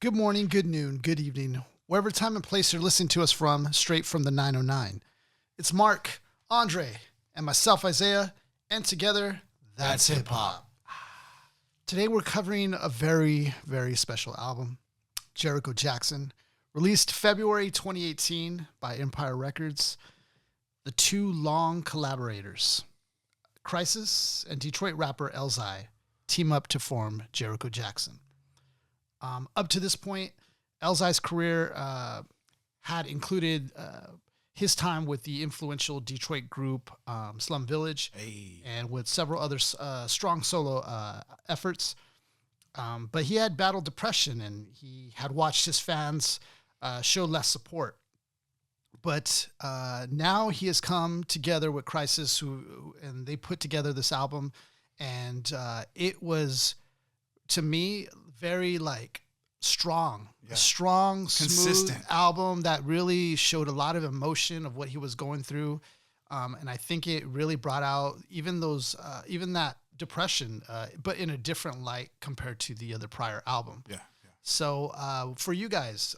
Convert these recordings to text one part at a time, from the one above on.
Good morning, good noon, good evening, wherever time and place you're listening to us from, straight from the 909. It's Mark, Andre, and myself, Isaiah, and together, that's hip hop. Today we're covering a very, very special album, Jericho Jackson, released February 2018 by Empire Records. The two long collaborators, KHRYSIS and Detroit rapper eLZhi, team up to form Jericho Jackson. Up to this point, eLZhi's career had included his time with the influential Detroit group Slum Village, and with several other strong solo efforts. But he had battled depression, and he had watched his fans show less support. But now he has come together with KHRYSIS, and they put together this album, and it was, to me, very strong, a strong, consistent smooth album that really showed a lot of emotion of what he was going through. And I think it really brought out even that depression, but in a different light compared to the other prior album. Yeah. So for you guys,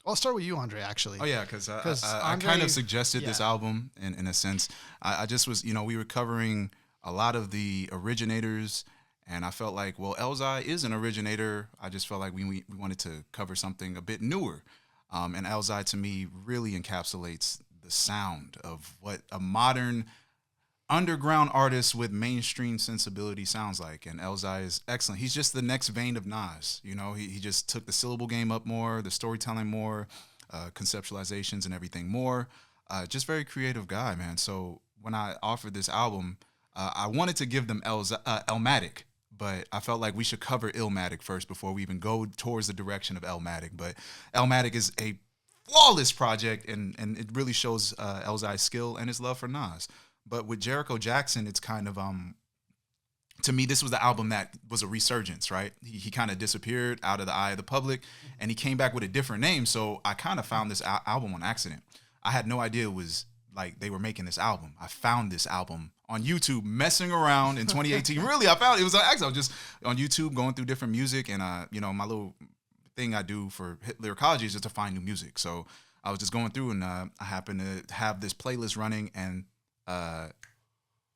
I'll start with you, Andre, actually. Oh, yeah, because I kind of suggested this album in a sense. I just was, we were covering a lot of the originators, and I felt like, well, eLZhi is an originator. I just felt like we wanted to cover something a bit newer. And eLZhi, to me, really encapsulates the sound of what a modern underground artist with mainstream sensibility sounds like. And eLZhi is excellent. He's just the next vein of Nas. He just took the syllable game up more, the storytelling more, conceptualizations and everything more. Just very creative guy, man. So when I offered this album, I wanted to give them eLmatic, but I felt like we should cover eLmatic first before we even go towards the direction of eLmatic. But eLmatic is a flawless project, and it really shows eLZhi's skill and his love for Nas. But with Jericho Jackson, it's kind of, to me, this was the album that was a resurgence, right? He kind of disappeared out of the eye of the public, and he came back with a different name. So I kind of found this album on accident. I had no idea it was like they were making this album. I found this album on YouTube, messing around in 2018. Really, I found it was like, actually, I was just on YouTube going through different music, and my little thing I do for lyricology is just to find new music. So I was just going through, and I happened to have this playlist running, and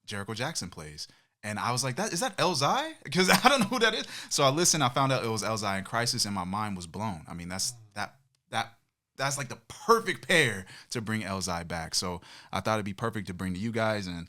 Jericho Jackson plays, and I was like, "Is that eLZhi?" Because I don't know who that is. So I listened. I found out it was eLZhi and KHRYSIS, and my mind was blown. I mean, that's like the perfect pair to bring eLZhi back. So I thought it'd be perfect to bring to you guys and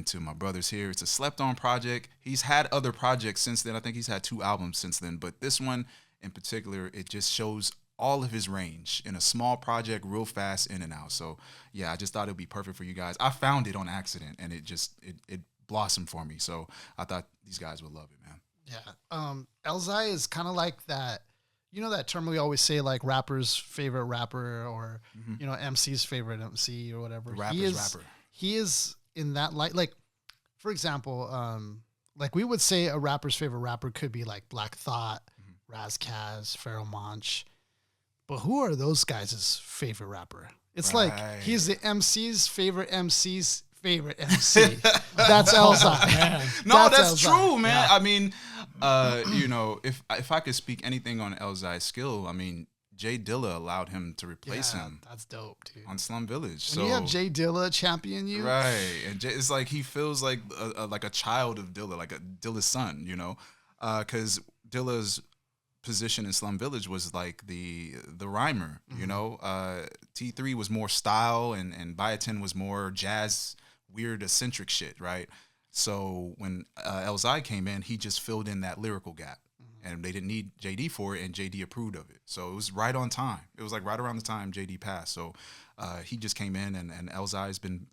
to my brothers here. It's a slept-on project. He's had other projects since then. I think he's had 2 albums since then. But this one in particular, it just shows all of his range in a small project, real fast, in and out. So, yeah, I just thought it would be perfect for you guys. I found it on accident, and it blossomed for me. So I thought these guys would love it, man. Yeah. eLZhi is kind of like that. You know that term we always say, like rapper's favorite rapper, or MC's favorite MC, or whatever. Rapper. He is in that light. Like, for example, like we would say a rapper's favorite rapper could be like Black Thought, Razkaz, Pharoah Monch. But who are those guys' favorite rapper? It's like he's the MC's favorite MC's favorite MC. That's eLZhi. No, that's true, man. Yeah. I mean, if I could speak anything on eLZhi's skill, I mean, Jay Dilla allowed him to replace him. That's dope, dude. On Slum Village. When you have Jay Dilla champion you, right? And it's like he feels like a child of Dilla, like a Dilla's son, because Dilla's position in Slum Village was like the rhymer, T3 was more style, and Biotin was more jazz, weird, eccentric shit, right? So when eLZhi came in, he just filled in that lyrical gap, and they didn't need JD for it, and JD approved of it. So it was right on time. It was like right around the time JD passed. So he just came in, and eLZhi's been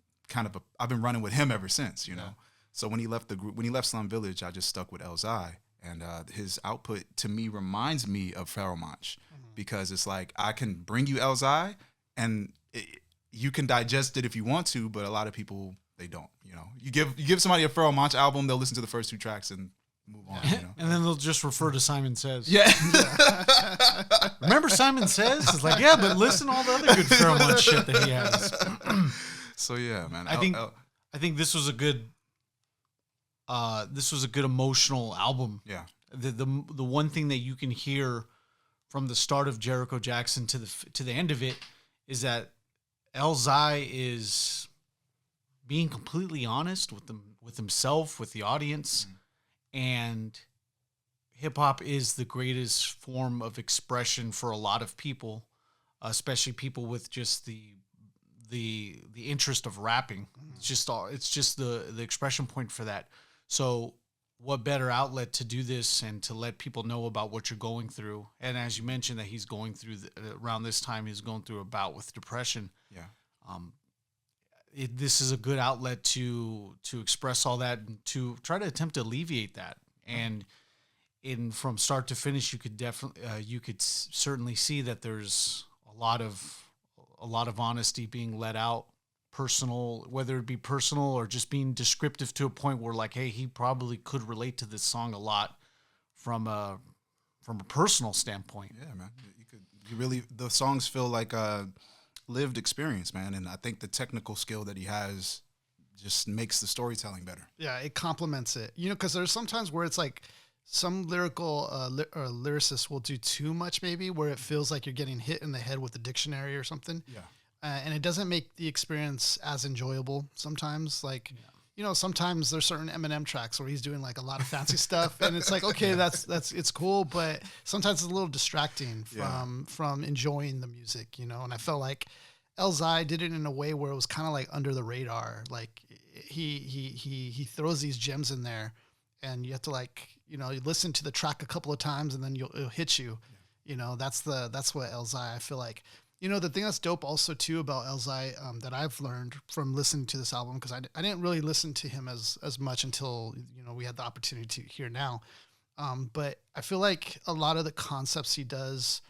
I've been running with him ever since, you know. So when he left the group, when he left Slum Village, I just stuck with eLZhi. And his output, to me, reminds me of Pharoah Monch, because it's like, I can bring you eLZhi, and you can digest it if you want to, but a lot of people, they don't. You give somebody a Pharoah Monch album, they'll listen to the first 2 tracks and move on. And then they'll just refer to Simon Says. Yeah. Remember Simon Says? It's like, yeah, but listen to all the other good Pharoah Monch shit that he has. So yeah, man. I think this was a good emotional album. Yeah. The one thing that you can hear from the start of Jericho Jackson to the end of it is that eLZhi is being completely honest with himself, with the audience, and hip hop is the greatest form of expression for a lot of people, especially people with just the interest of rapping. It's just the expression point for that. So what better outlet to do this and to let people know about what you're going through? And as you mentioned that he's going through around this time, he's going through a bout with depression. Yeah. This is a good outlet to express all that and to try to attempt to alleviate that. And from start to finish, you could definitely, certainly see that there's a lot of honesty being let out, personal, whether it be personal or just being descriptive to a point where like, hey, he probably could relate to this song a lot from a personal standpoint. Yeah, man. The songs feel like a lived experience, man. And I think the technical skill that he has just makes the storytelling better. Yeah, it complements it. Because there's sometimes where it's like some lyrical lyricists will do too much, maybe, where it feels like you're getting hit in the head with a dictionary or something. Yeah. And it doesn't make the experience as enjoyable sometimes. Like, sometimes there's certain Eminem tracks where he's doing like a lot of fancy stuff, and it's like, okay, that's it's cool, but sometimes it's a little distracting from enjoying the music, And I felt like eLZhi did it in a way where it was kind of like under the radar. Like he throws these gems in there, and you have to like, you listen to the track a couple of times, and then it'll hit you. That's what eLZhi, I feel like. The thing that's dope also too about eLZhi that I've learned from listening to this album, because I didn't really listen to him as much until we had the opportunity to hear now, but I feel like a lot of the concepts he does,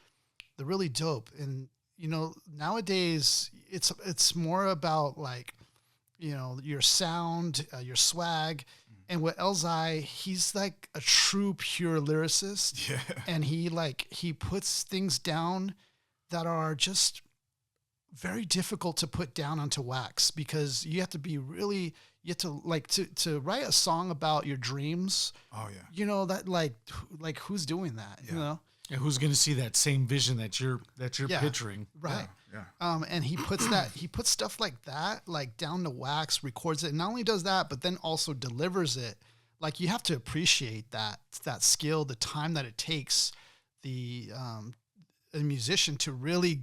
they're really dope. And nowadays it's more about like your sound, your swag. And with eLZhi, he's like a true pure lyricist. Yeah. And he puts things down that are just very difficult to put down onto wax, because you have to like to write a song about your dreams. Oh yeah. That like who's doing that? Yeah. And who's going to see that same vision that you're picturing? Right. Yeah. And he puts stuff like that, like down to wax, records it, and not only does that, but then also delivers it. Like, you have to appreciate that skill, the time that it takes a musician to really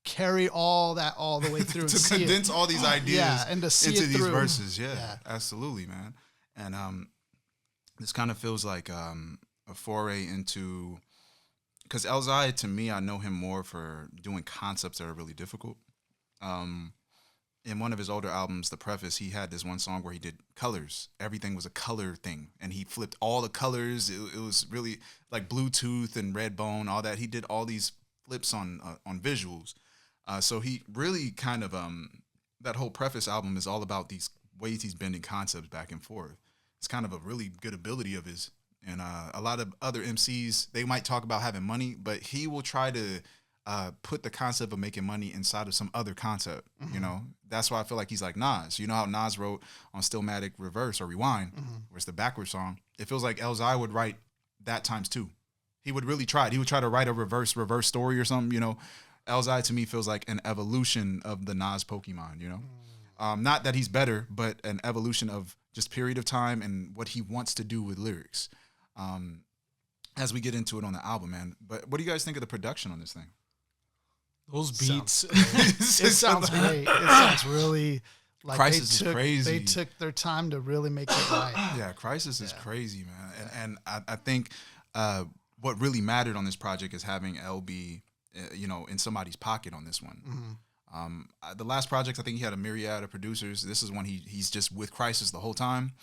carry all the way through to condense all these ideas and to see into it these through. verses. Yeah, absolutely, man. And this kind of feels like a foray into, because eLZhi, to me, I know him more for doing concepts that are really difficult. In one of his older albums, The Preface, he had this one song where he did colors. Everything was a color thing, and he flipped all the colors. It was really like Bluetooth and Redbone, all that. He did all these flips on visuals. So he really kind of, that whole Preface album is all about these ways he's bending concepts back and forth. It's kind of a really good ability of his. And a lot of other MCs, they might talk about having money, but he will try to put the concept of making money inside of some other concept. Mm-hmm. That's why I feel like he's like Nas. You know how Nas wrote on Stillmatic Reverse or Rewind, where it's the backwards song? It feels like eLZhi would write that times two. He would really try it. He would try to write a reverse story or something, eLZhi to me feels like an evolution of the Nas Pokemon, Not that he's better, but an evolution of just period of time and what he wants to do with lyrics. As we get into it on the album, man. But what do you guys think of the production on this thing? Those beats. It sounds great. It sounds really like KHRYSIS is crazy. They took their time to really make it right. Yeah, KHRYSIS is crazy, man. And I think what really mattered on this project is having L be, in somebody's pocket on this one. Mm-hmm. The last project, I think he had a myriad of producers. This is when he's just with KHRYSIS the whole time.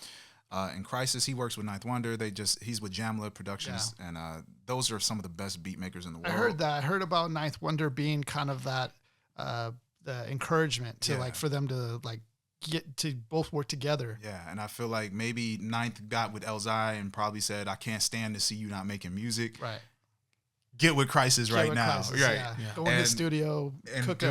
In KHRYSIS, he works with Ninth Wonder. He's with Jamla Productions, and those are some of the best beat makers in the world. I heard that. I heard about Ninth Wonder being kind of that the encouragement to like for them to like get to both work together. Yeah, and I feel like maybe Ninth got with eLZhi and probably said, "I can't stand to see you not making music." Right. Get with KHRYSIS right now. KHRYSIS, Right. Yeah. Go in the studio, cook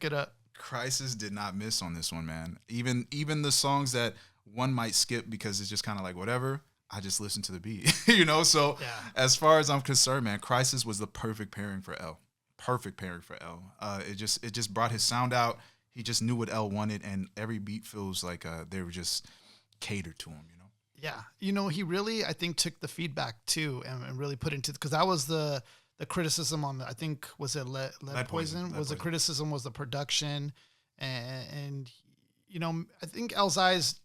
it up. KHRYSIS did not miss on this one, man. Even the songs that one might skip because it's just kind of like whatever, I just listen to the beat, you know? So as far as I'm concerned, man, KHRYSIS was the perfect pairing for L. Perfect pairing for L. It just brought his sound out. He just knew what L wanted, and every beat feels like they were just catered to him, you know? Yeah. You know, he really, I think, took the feedback too and really put into, because that was the criticism on I think, was it Lead Poison? The criticism was the production, and you know, I think eLZhi's,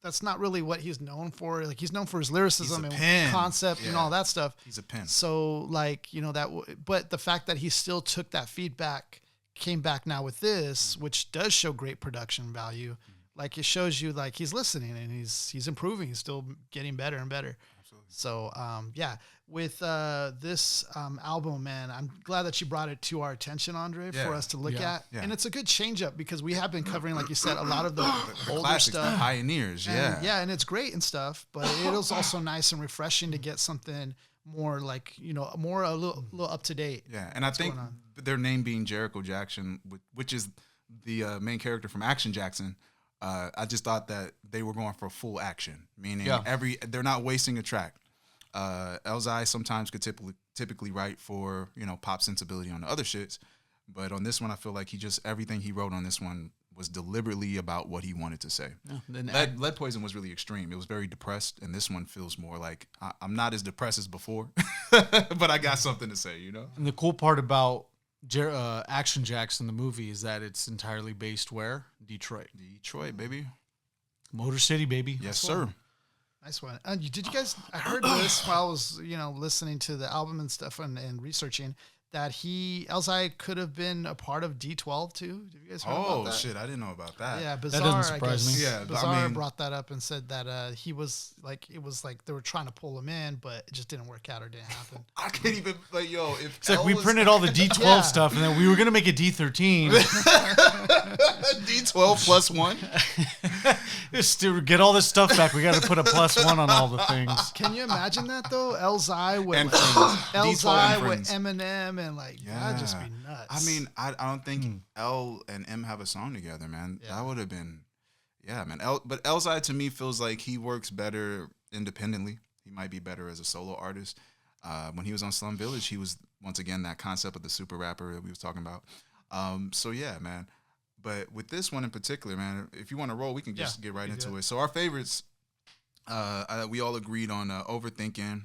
that's not really what he's known for. Like, he's known for his lyricism and concept and all that stuff. He's a pen. So, like, you know, but the fact that he still took that feedback, came back now with this, which does show great production value. Like, it shows you, like, he's listening and he's improving. He's still getting better and better. Absolutely. So, yeah, with this album, man, I'm glad that you brought it to our attention, Andre, for us to look at. Yeah. And it's a good change up, because we have been covering, like you said, a lot of the older classics, stuff. The pioneers, Yeah, and it's great and stuff, but it is also nice and refreshing to get something more, like, you know, more a little up to date. Yeah, and I think their name being JERICHO Jackson, which is the main character from Action Jackson, I just thought that they were going for full action, meaning they're not wasting a track. eLZhi sometimes could typically write for, you know, pop sensibility on the other shits, but on this one I feel like everything he wrote on this one was deliberately about what he wanted to say. Lead Poison was really extreme. It was very depressed, and this one feels more like I'm not as depressed as before, but I got something to say, you know. And the cool part about Action Jackson, the movie, is that it's entirely based where? Detroit, baby. Motor City, baby. Yes, sir. Nice one. Did you guys? I heard this while I was, you know, listening to the album and stuff and researching, that eLZhi could have been a part of D12 too. Did you guys heard about that? Oh shit, I didn't know about that. Yeah, Bizarre. That doesn't surprise me. Yeah, Bizarre brought that up and said that he was like, it was like they were trying to pull him in, but it just didn't work out or didn't happen. I can't even, like, yo, if it's like we printed all the D12 stuff, and then we were gonna make a D13. D12 plus one. Just to get all this stuff back, we got to put a +1 on all the things. Can you imagine that though? eLZhi with eLZhi with Eminem and like that'd just be nuts. I mean, I don't think L and M have a song together, man. Yeah. That would have been, man. But eLZhi to me feels like he works better independently. He might be better as a solo artist. When he was on Slum Village, he was once again that concept of the super rapper that we was talking about. So yeah, man. But with this one in particular, man, if you want to roll, we can just get right into it. So our favorites, we all agreed on Overthinking,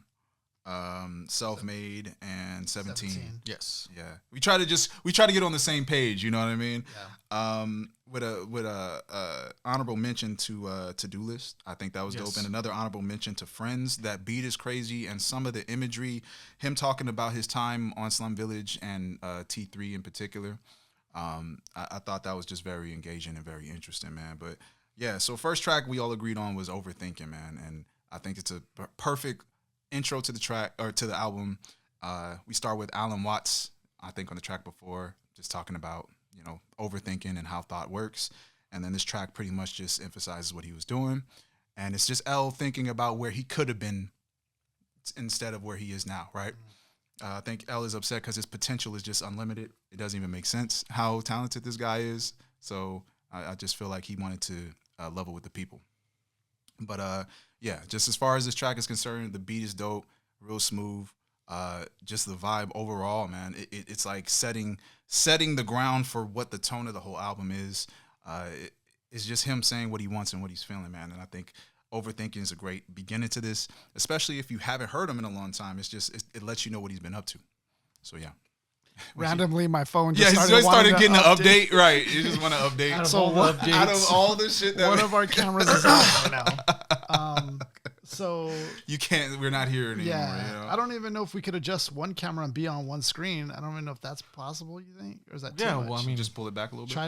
Self-Made, and 17. Yes. Yeah. We try to get on the same page, you know what I mean? Yeah. With a honorable mention to To-Do List. I think that was dope. And another honorable mention to Friends. That beat is crazy, and some of the imagery, him talking about his time on Slum Village and T3 in particular. I thought that was just very engaging and very interesting, man. But yeah, so first track we all agreed on was Overthinking, man. And I think it's a perfect intro to the track, or to the album. We start with Alan Watts, I think, on the track before, just talking about, you know, overthinking and how thought works. And then this track pretty much just emphasizes what he was doing. And it's just L thinking about where he could have been instead of where he is now, right? I think L is upset because his potential is just unlimited. It doesn't even make sense how talented this guy is. So I just feel like he wanted to level with the people. But yeah, just as far as this track is concerned, the beat is dope, real smooth. Just the vibe overall, man. It's like setting the ground for what the tone of the whole album is. It's just him saying what he wants and what he's feeling, man. And I think Overthinking is a great beginning to this, especially if you haven't heard him in a long time. It lets you know what he's been up to. So yeah. Randomly, my phone just started getting an update. Right, you just want to update. Out of all the shit that one of our cameras is out right now. So you can't. We're not here anymore. Yeah, you know? I don't even know if we could adjust one camera and be on one screen. I don't even know if that's possible. You think, or is that too much? Well, I mean, just pull it back a little bit. Try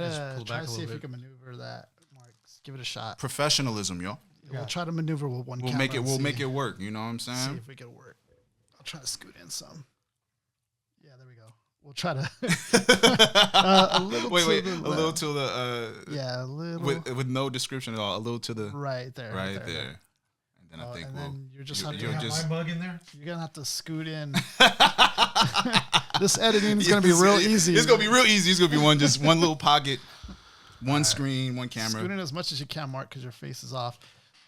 to see if you can maneuver that. Mark, give it a shot. Professionalism, yo. We'll try to maneuver with one camera. We'll make it work. You know what I'm saying? See if we can work. I'll try to scoot in some. Yeah, there we go. We'll try to a little. A little to the. Yeah, a little. With no description at all. A little to the. Right there. Right there. And then I think you're just have to have my mug in there. You're gonna have to scoot in. This editing is gonna be real easy. It's gonna be real easy. It's gonna be one little pocket, one screen, one camera. Scoot in as much as you can, Mark, because your face is off.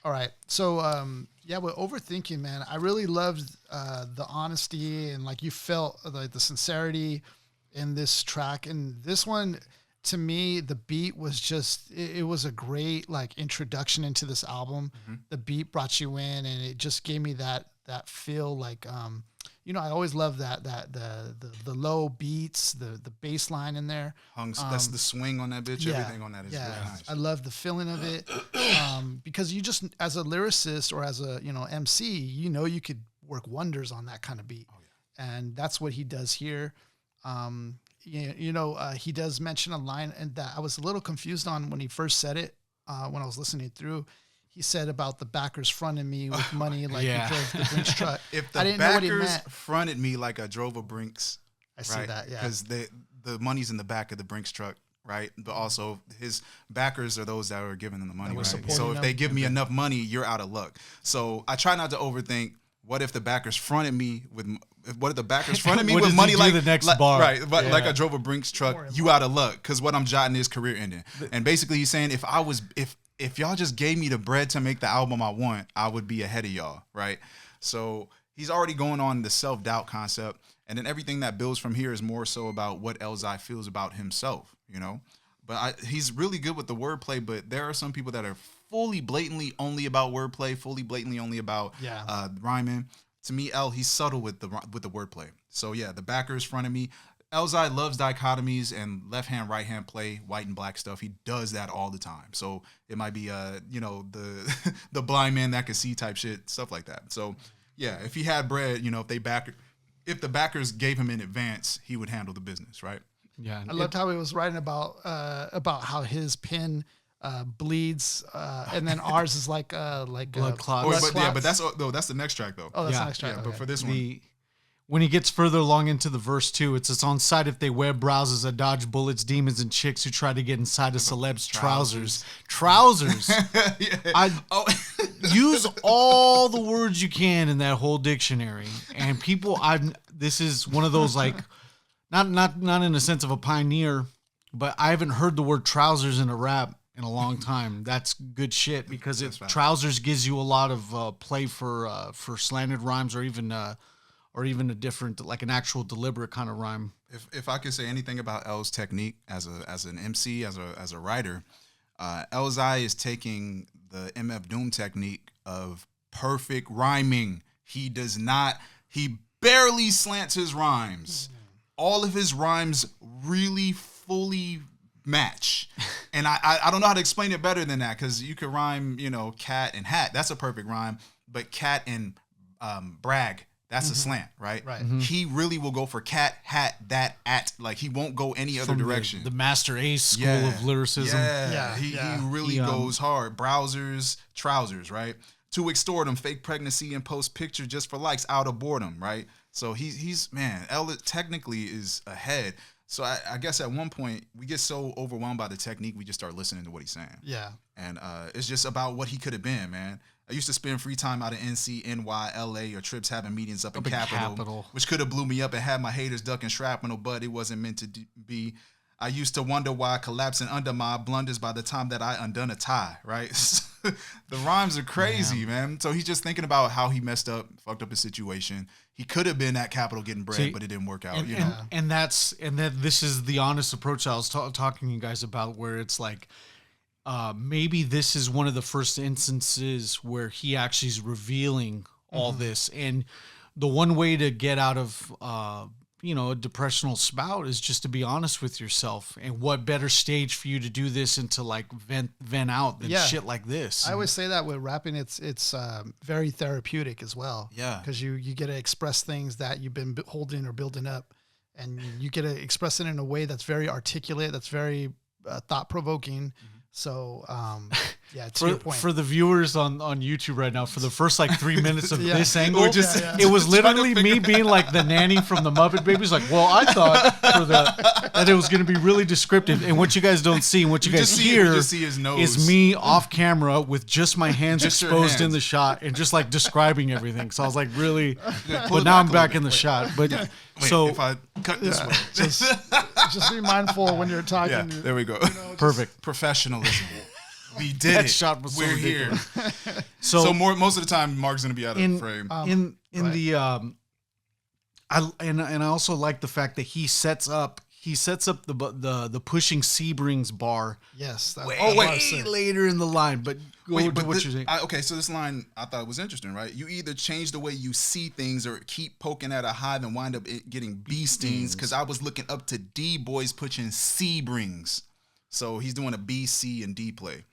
All right. So Yeah, with Overthinking, man, I really loved the honesty and like you felt like the sincerity in this track. And this one, to me, the beat was just it was a great like introduction into this album. The beat brought you in, and it just gave me that feel like I always love that the low beats, the bass line in there. That's the swing on that bitch. Everything on that is really nice. I love the feeling of it because you just, as a lyricist or as a MC, you could work wonders on that kind of beat, and that's what he does here. He does mention a line and that I was a little confused on when he first said it when I was listening through. He said about the backers fronting me with money like he drove the Brinks truck. If the backers fronted me like I drove a Brinks, I see that, yeah. Because the money's in the back of the Brinks truck, right? But also his backers are those that are giving them the money, right? So if they give me enough money, you're out of luck. So I try not to overthink. What if the backers fronted me with? What if the backers fronted me with money like the next bar? Right, but like I drove a Brinks truck, you out of luck because what I'm jotting is career ending. And basically, he's saying if y'all just gave me the bread to make the album I want, I would be ahead of y'all, right? So he's already going on the self-doubt concept, and then everything that builds from here is more so about what eLZhi feels about himself, But he's really good with the wordplay, but there are some people that are fully blatantly only about wordplay, fully blatantly only about rhyming. To me, he's subtle with the wordplay. So yeah, the backers fronted me. eLZhi loves dichotomies and left hand, right hand play, white and black stuff. He does that all the time. So it might be the blind man that can see type shit, stuff like that. So yeah, if he had bread, if the backers gave him in advance, he would handle the business, right? Yeah, I loved how he was writing about how his pen bleeds, and then ours is like blood clots. But that's the next track though. Oh, that's the next track. Yeah, but for this one. When he gets further along into the verse 2, it's on site if they wear blouses, I dodge bullets, demons, and chicks who try to get inside of celebs' trousers. Trousers. Use all the words you can in that whole dictionary. And people, this is one of those like, not in the sense of a pioneer, but I haven't heard the word trousers in a rap in a long time. That's good shit because trousers gives you a lot of play for slanted rhymes or even a different, like an actual deliberate kind of rhyme. If I could say anything about L's technique as an MC, as a writer, eLZhi is taking the MF Doom technique of perfect rhyming. He barely slants his rhymes. All of his rhymes really fully match. And I don't know how to explain it better than that because you could rhyme, cat and hat. That's a perfect rhyme. But cat and brag, that's a slant, right? Right. Mm-hmm. He really will go for cat, hat, that, at. Like, he won't go any other direction. The Master Ace school of lyricism. Yeah. He really goes hard. Browsers, trousers, right? To extort him, fake pregnancy and post picture just for likes out of boredom, right? So he's L technically is ahead. So I guess at one point we get so overwhelmed by the technique, we just start listening to what he's saying. Yeah. And it's just about what he could have been, man. I used to spend free time out of NC, NY, LA, or trips having meetings up in Capital, which could have blew me up and had my haters ducking shrapnel, but it wasn't meant to be. I used to wonder why collapsing under my blunders by the time that I undone a tie, right? The rhymes are crazy, man. So he's just thinking about how he messed up, fucked up his situation. He could have been at Capital getting bread, but it didn't work out. And this is the honest approach I was talking to you guys about, where it's like, maybe this is one of the first instances where he actually is revealing all this. And the one way to get out of, a depressional spout is just to be honest with yourself. And what better stage for you to do this and to like vent out than shit like this. I always say that with rapping, it's very therapeutic as well. Yeah. Because you get to express things that you've been holding or building up, and you get to express it in a way that's very articulate, that's very thought-provoking. So, to your point. For the viewers on YouTube right now, for the first 3 minutes of this angle, it was literally me being like the nanny from the Muppet Babies. Like, well, I thought that it was going to be really descriptive. And what you guys don't see and what you guys hear is me off camera with just my hands exposed in the shot and just describing everything. So I was like, really, but now I'm back in the shot. But so if I cut this way, just be mindful when you're talking. Yeah, there we go. Perfect. Professionalism. We did That it. shot was so We're here. ridiculous. So most of the time, Mark's gonna be out of frame. I also like the fact that he sets up the pushing Sebrings bar. Yes. Way later in the line, but Wait, but what you're saying. Okay, so this line I thought was interesting, right? You either change the way you see things or keep poking at a hive and wind up getting bee stings. Because I was looking up to D boys pushing Sebrings, so he's doing a B, C, and D play.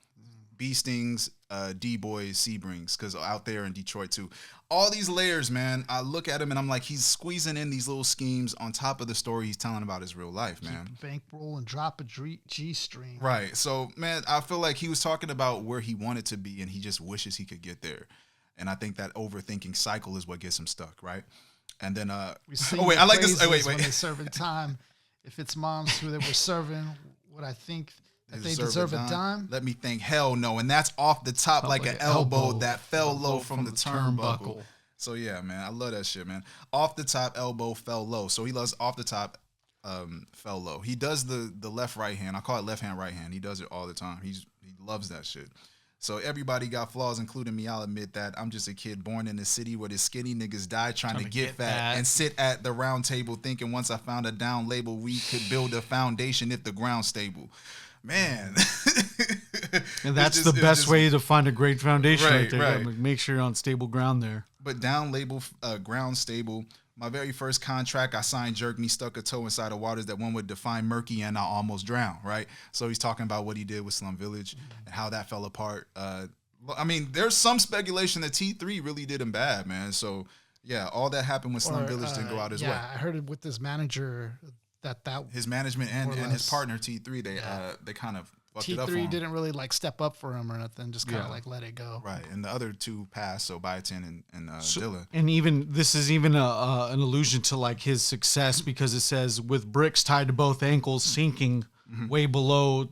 Bee stings, D boys, Sebrings, because out there in Detroit too. All these layers, man. I look at him and I'm like, he's squeezing in these little schemes on top of the story he's telling about his real life, man. Keep a bankroll and drop a G string. Right. So, man, I feel like he was talking about where he wanted to be and he just wishes he could get there. And I think that overthinking cycle is what gets him stuck, right? And then, I like this. Wait. When they're serving time, if it's moms who they were serving, what I think that they deserve a dime. Let me think. Hell no. And that's off the top like an elbow that fell low from the turnbuckle. So yeah, man, I love that shit, man. Off the top elbow fell low. So he loves off the top fell low. He does the left right hand. I call it left hand right hand. He does it all the time. He loves that shit. So everybody got flaws, including me. I'll admit that. I'm just a kid born in the city where the skinny niggas die trying to get fat and sit at the round table thinking once I found a down label, we could build a foundation if the ground's stable. Man. And that's the best way to find a great foundation right there. Right. Make sure you're on stable ground there. But down label, ground stable. My very first contract, I signed jerk me, stuck a toe inside of waters that one would define murky and I almost drowned, right? So he's talking about what he did with Slum Village and how that fell apart. I mean, there's some speculation that T3 really did him bad, man. So, yeah, all that happened with Slum Village didn't go out his way. Yeah, I heard it with this manager that his management and his partner T3, they kind of fucked it up for him. T3 didn't really like step up for him or nothing, just kind of like let it go. Right, and the other two passed, so Biotin and Dilla. And even this is even an allusion to like his success because it says with bricks tied to both ankles, sinking way below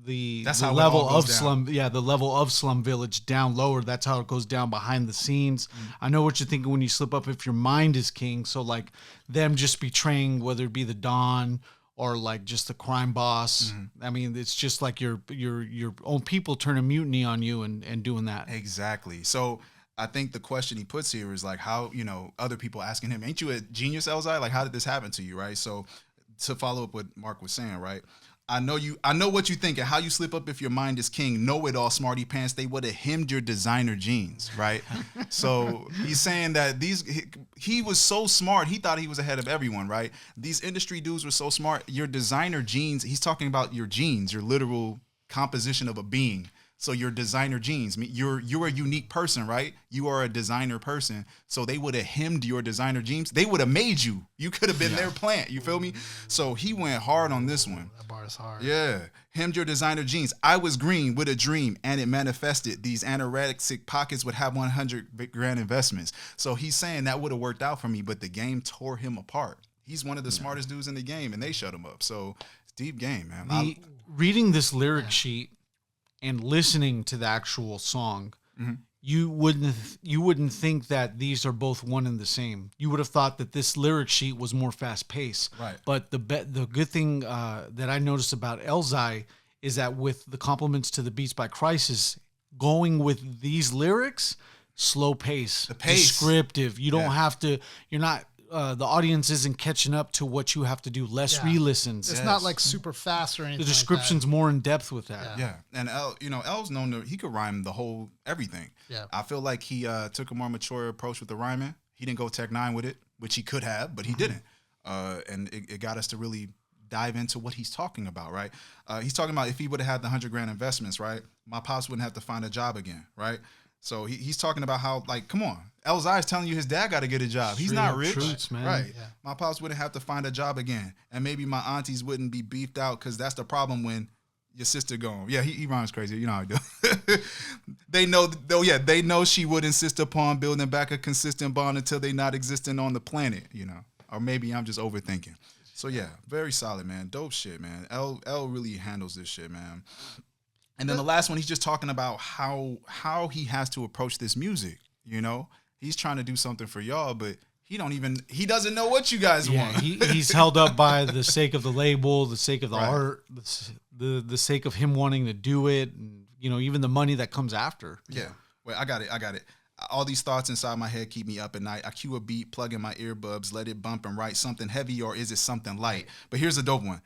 the level of Slum. Yeah, the level of Slum Village down lower. That's how it goes down behind the scenes. I know what you're thinking when you slip up. If your mind is king, so like them just betraying, whether it be the Don or like just the crime boss. I mean, it's just like your own people turning mutiny on you and doing that. Exactly. So I think the question he puts here is like how, other people asking him, ain't you a genius, eLZhi? Like, how did this happen to you, right? So to follow up what Mark was saying, right? I know what you think and how you slip up if your mind is king. Know it all, smarty pants. They would have hemmed your designer jeans, right? So he's saying that he was so smart. He thought he was ahead of everyone, right? These industry dudes were so smart. Your designer jeans, he's talking about your jeans, your literal composition of a being. So your designer jeans, you're a unique person, right? You are a designer person. So they would have hemmed your designer jeans. They would have made you. You could have been their plant. You feel me? So he went hard on this one. That bar is hard. Yeah. Hemmed your designer jeans. I was green with a dream and it manifested. These anorexic pockets would have 100 grand investments. So he's saying that would have worked out for me, but the game tore him apart. He's one of the smartest dudes in the game and they shut him up. So it's deep game, man. Reading this lyric sheet and listening to the actual song, you wouldn't think that these are both one and the same. You would have thought that this lyric sheet was more fast paced. Right. But the good thing that I noticed about eLZhi is that with the compliments to the Beats by KHRYSIS, going with these lyrics, slow pace, descriptive. You don't have to. You're not. The audience isn't catching up to what you have to do. Less re-listens. It's not like super fast or anything. The description's more in depth with that. Yeah. And L's known to, he could rhyme the whole everything. Yeah. I feel like he took a more mature approach with the rhyming. He didn't go Tech 9 with it, which he could have, but he didn't. And it got us to really dive into what he's talking about, right? He's talking about if he would have had the 100 grand investments, right? My pops wouldn't have to find a job again, right? So he's talking about how, like, come on, eLZhi is telling you his dad got to get a job. He's not rich, truths, man. right? Yeah. My pops wouldn't have to find a job again, and maybe my aunties wouldn't be beefed out because that's the problem when your sister gone. Yeah, he rhymes crazy. You know how I do. They know she would insist upon building back a consistent bond until they not existing on the planet, or maybe I'm just overthinking. So yeah, very solid, man. Dope shit, man. L really handles this shit, man. And then the last one, he's just talking about how he has to approach this music. He's trying to do something for y'all, but he doesn't know what you guys want. He's held up by the sake of the label, the sake of the art, the sake of him wanting to do it, and even the money that comes after. Yeah. Wait, I got it. All these thoughts inside my head keep me up at night. I cue a beat, plug in my earbuds, let it bump and write something heavy, or is it something light? But here's a dope one.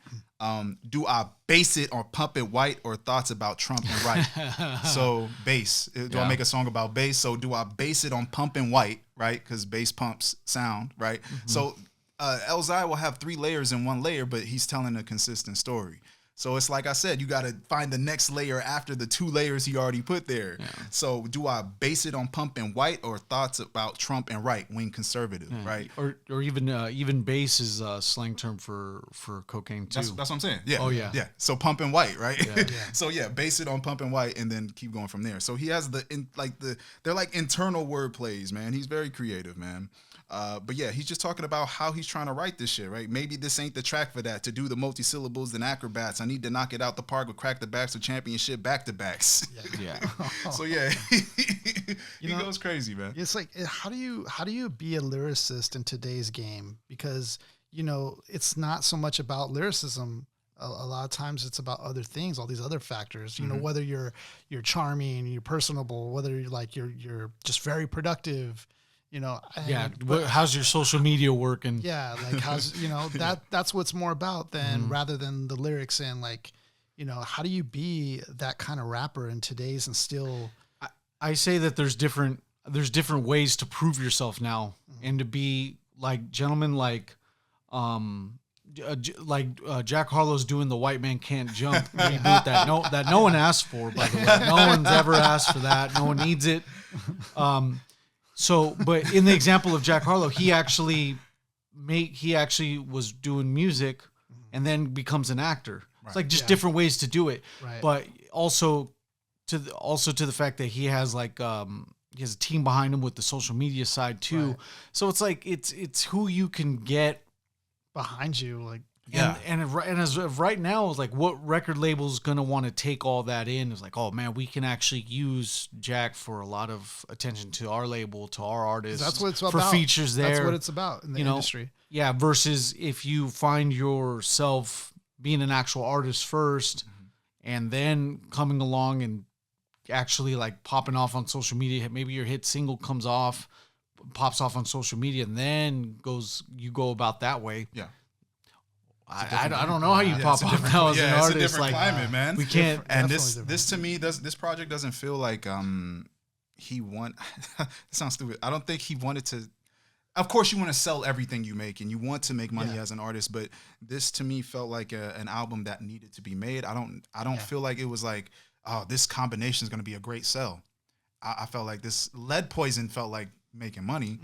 Do I base it on Pump It White or thoughts about Trump and right? So bass. Do I make a song about bass? So do I base it on Pump and White, right? Because bass pumps sound, right? So eLZhi will have 3 layers in one layer, but he's telling a consistent story. So it's like I said, you got to find the next layer after the 2 layers he already put there. Yeah. So do I base it on Pump and White or thoughts about Trump and right wing conservative, right? Or even bass is a slang term for cocaine too. That's what I'm saying. Yeah. Oh yeah. Yeah. So Pump and White, right? Yeah. So yeah, base it on Pump and White and then keep going from there. So he has they're like internal word plays, man. He's very creative, man. But yeah, he's just talking about how he's trying to write this shit, right? Maybe this ain't the track for that. To do the multi-syllables and acrobats, I need to knock it out the park with crack the backs of championship back-to-backs. Yeah. So yeah, he goes crazy, man. It's like, how do you be a lyricist in today's game? Because, it's not so much about lyricism. A lot of times it's about other things, all these other factors, whether you're charming, you're personable, whether you're just very productive. How's your social media working? Yeah, like how's that's what's more about than rather than the lyrics and how do you be that kind of rapper in today's and still? I say that there's different ways to prove yourself now and to be like gentlemen like Jack Harlow's doing the White Man Can't Jump reboot that no one asked for, by the way. No one's ever asked for that. No one needs it. But in the example of Jack Harlow, he actually was doing music and then becomes an actor. Right. It's like just different ways to do it. Right. But also to the fact that he has he has a team behind him with the social media side too. Right. So it's like it's who you can get behind you, and as of right now, it's like what record label's gonna want to take all that in? It's like, oh man, we can actually use Jack for a lot of attention to our label, to our artists. That's what it's about. For features there. That's what it's about in the industry. Yeah, versus if you find yourself being an actual artist first, and then coming along and actually popping off on social media. Maybe your hit single pops off on social media, and then you go about that way. Yeah. I don't know how you pop off now as an artist. It's a different climate, man. We can't. And this to me, this project doesn't feel like he want. It sounds stupid. I don't think he wanted to. Of course, you want to sell everything you make, and you want to make money as an artist. But this to me felt like an album that needed to be made. I don't feel like it was like, oh, this combination is going to be a great sell. I felt like this Lead Poison felt like making money.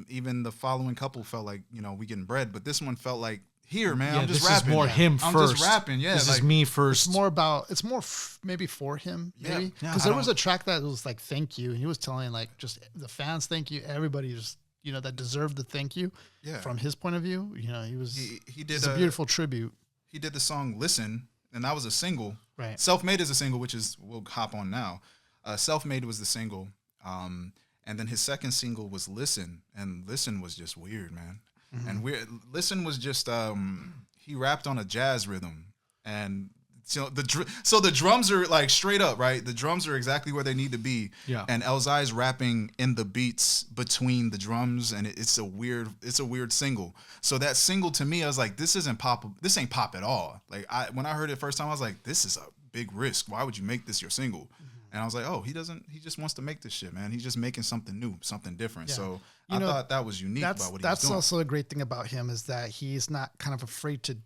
Even the following couple felt like we getting bread, but this one felt like. Here, man, I'm just rapping. Is more him first. I'm just rapping, yeah. This is me first. It's more maybe for him, maybe. Because there was a track that was like, thank you. And he was telling just the fans, thank you. Everybody just, that deserved the thank you from his point of view. He did a beautiful tribute. He did the song Listen, and that was a single. Right. Self-Made is a single, which is, we'll hop on now. Self-Made was the single. And then his second single was Listen. And Listen was just weird, man. And Listen was just he rapped on a jazz rhythm, and the drums are straight up, right? The drums are exactly where they need to be. Yeah. And eLZhi's rapping in the beats between the drums, and it's a weird single. So that single to me, I was like, this ain't pop at all. When I heard it first time, I was like, this is a big risk. Why would you make this your single? And I was like, oh, he just wants to make this shit, man. He's just making something new, something different. Yeah. So I thought that was unique about what he was doing. That's also a great thing about him is that he's not kind of afraid to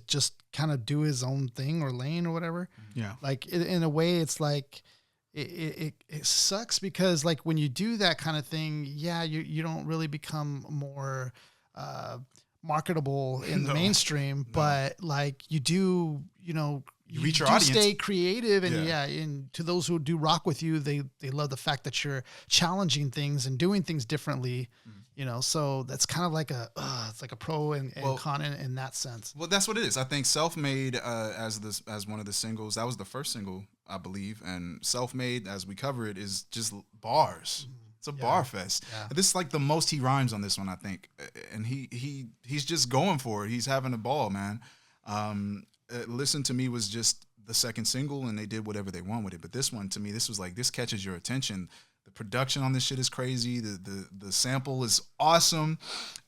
just kind of do his own thing or lane or whatever. Yeah. In a way, it's like, it sucks because when you do that kind of thing, you don't really become more marketable in the mainstream, but you do, you reach your audience. Stay creative, and and to those who do rock with you, they love the fact that you're challenging things and doing things differently. So that's kind of like it's like a pro and con in that sense. Well, that's what it is. I think Self-Made as one of the singles, that was the first single, I believe, and Self-Made as we cover it is just bars. It's a bar fest. Yeah. This is the most he rhymes on this one, I think, and he's just going for it. He's having a ball, man. Listen to Me was just the second single and they did whatever they want with it. But this one, to me, this was like, this catches your attention. The production on this shit is crazy. The sample is awesome.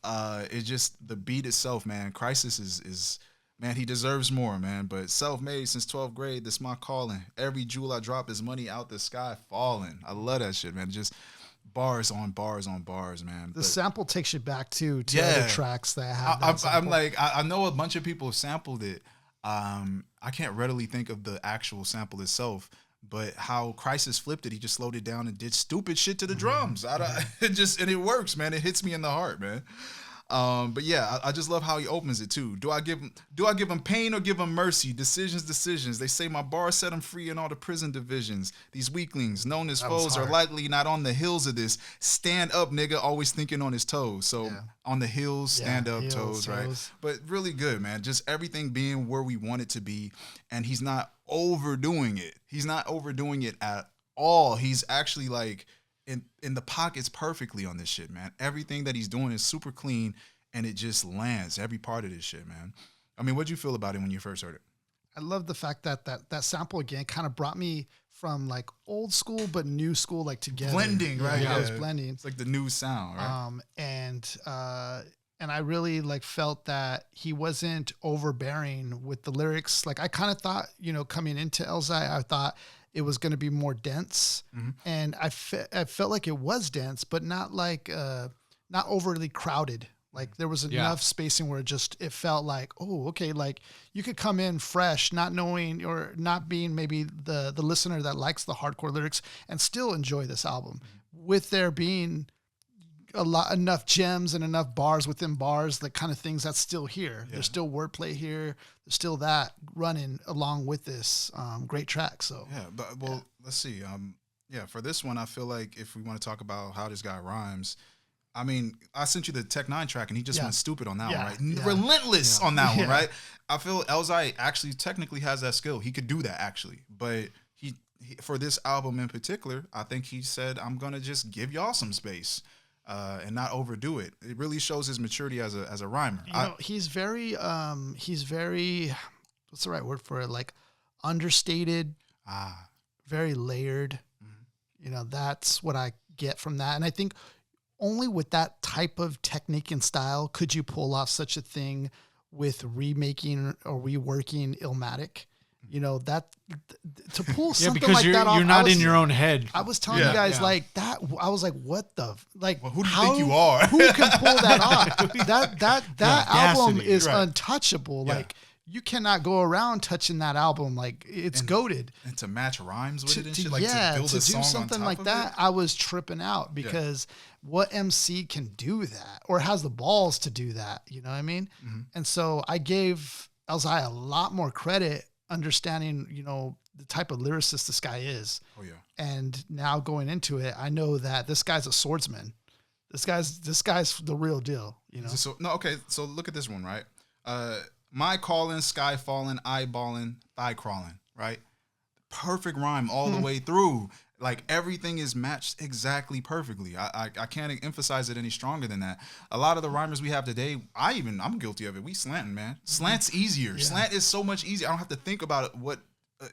It just, the beat itself, man. KHRYSIS is man, he deserves more, man. But self-made since 12th grade, that's my calling. Every jewel I drop is money out the sky falling. I love that shit, man. Just bars on bars on bars, man. The sample takes you back to other tracks that have that I'm like, I know a bunch of people have sampled it. I can't readily think of the actual sample itself, but how KHRYSIS flipped it, he just slowed it down and did stupid shit to the drums. It works, man. It hits me in the heart, man. But yeah, I just love how he opens it too. Do I give him pain or give him mercy? Decisions. They say my bar set him free in all the prison divisions. These weaklings, known as foes, are likely not on the hills of this. Stand up, nigga, always thinking on his toes. So on the hills, stand up, toes, right? But really good, man. Just everything being where we want it to be. And he's not overdoing it. He's not overdoing it at all. He's actually like, in the pockets perfectly on this shit, man. Everything that he's doing is super clean, and it just lands every part of this shit, man. I mean, what'd you feel about it when you first heard it? I love the fact that sample again kind of brought me from like old school but new school, like together. Blending, right? Yeah, it was blending. It's like the new sound, right? And I really like felt that he wasn't overbearing with the lyrics. Like I kind of thought, coming into eLZhi, I thought it was going to be more dense, and I felt like it was dense, but not like not overly crowded. Like there was enough spacing where it felt like, oh, okay, like you could come in fresh, not knowing or not being maybe the listener that likes the hardcore lyrics and still enjoy this album, with there being enough gems and enough bars within bars, the kind of things that's still here. There's still wordplay here. There's still that running along with this great track. So let's see. For this one, I feel like if we want to talk about how this guy rhymes, I mean, I sent you the Tech 9 track and he just went stupid on that one, right? Relentless on that one, right? I feel eLZhi actually technically has that skill. He could do that actually, but he for this album in particular, I think he said, I'm gonna just give y'all some space. And not overdo it. It really shows his maturity as a rhymer. He's very what's the right word for it? Like understated, very layered. That's what I get from that. And I think only with that type of technique and style could you pull off such a thing with remaking or reworking Illmatic. That to pull something like that off. You're not in your own head. I was telling you guys like that. I was like, what the who do you think you are? Who can pull that off? That album is untouchable. Yeah. Like you cannot go around touching that album. Like it's goated. And to match rhymes with it and shit. To build a song do something like that, I was tripping out because what MC can do that or has the balls to do that? You know what I mean? Mm-hmm. And so I gave eLZhi a lot more credit, understanding, the type of lyricist this guy is. Oh yeah. And now going into it, I know that this guy's a swordsman. This guy's the real deal, So look at this one, right? My calling, sky falling, eyeballing, thigh crawling, right? Perfect rhyme all the way through. Like everything is matched exactly perfectly. I can't emphasize it any stronger than that. A lot of the rhymers we have today, I'm guilty of it. We slanting, man. Slant's easier. Yeah. Slant is so much easier. I don't have to think about what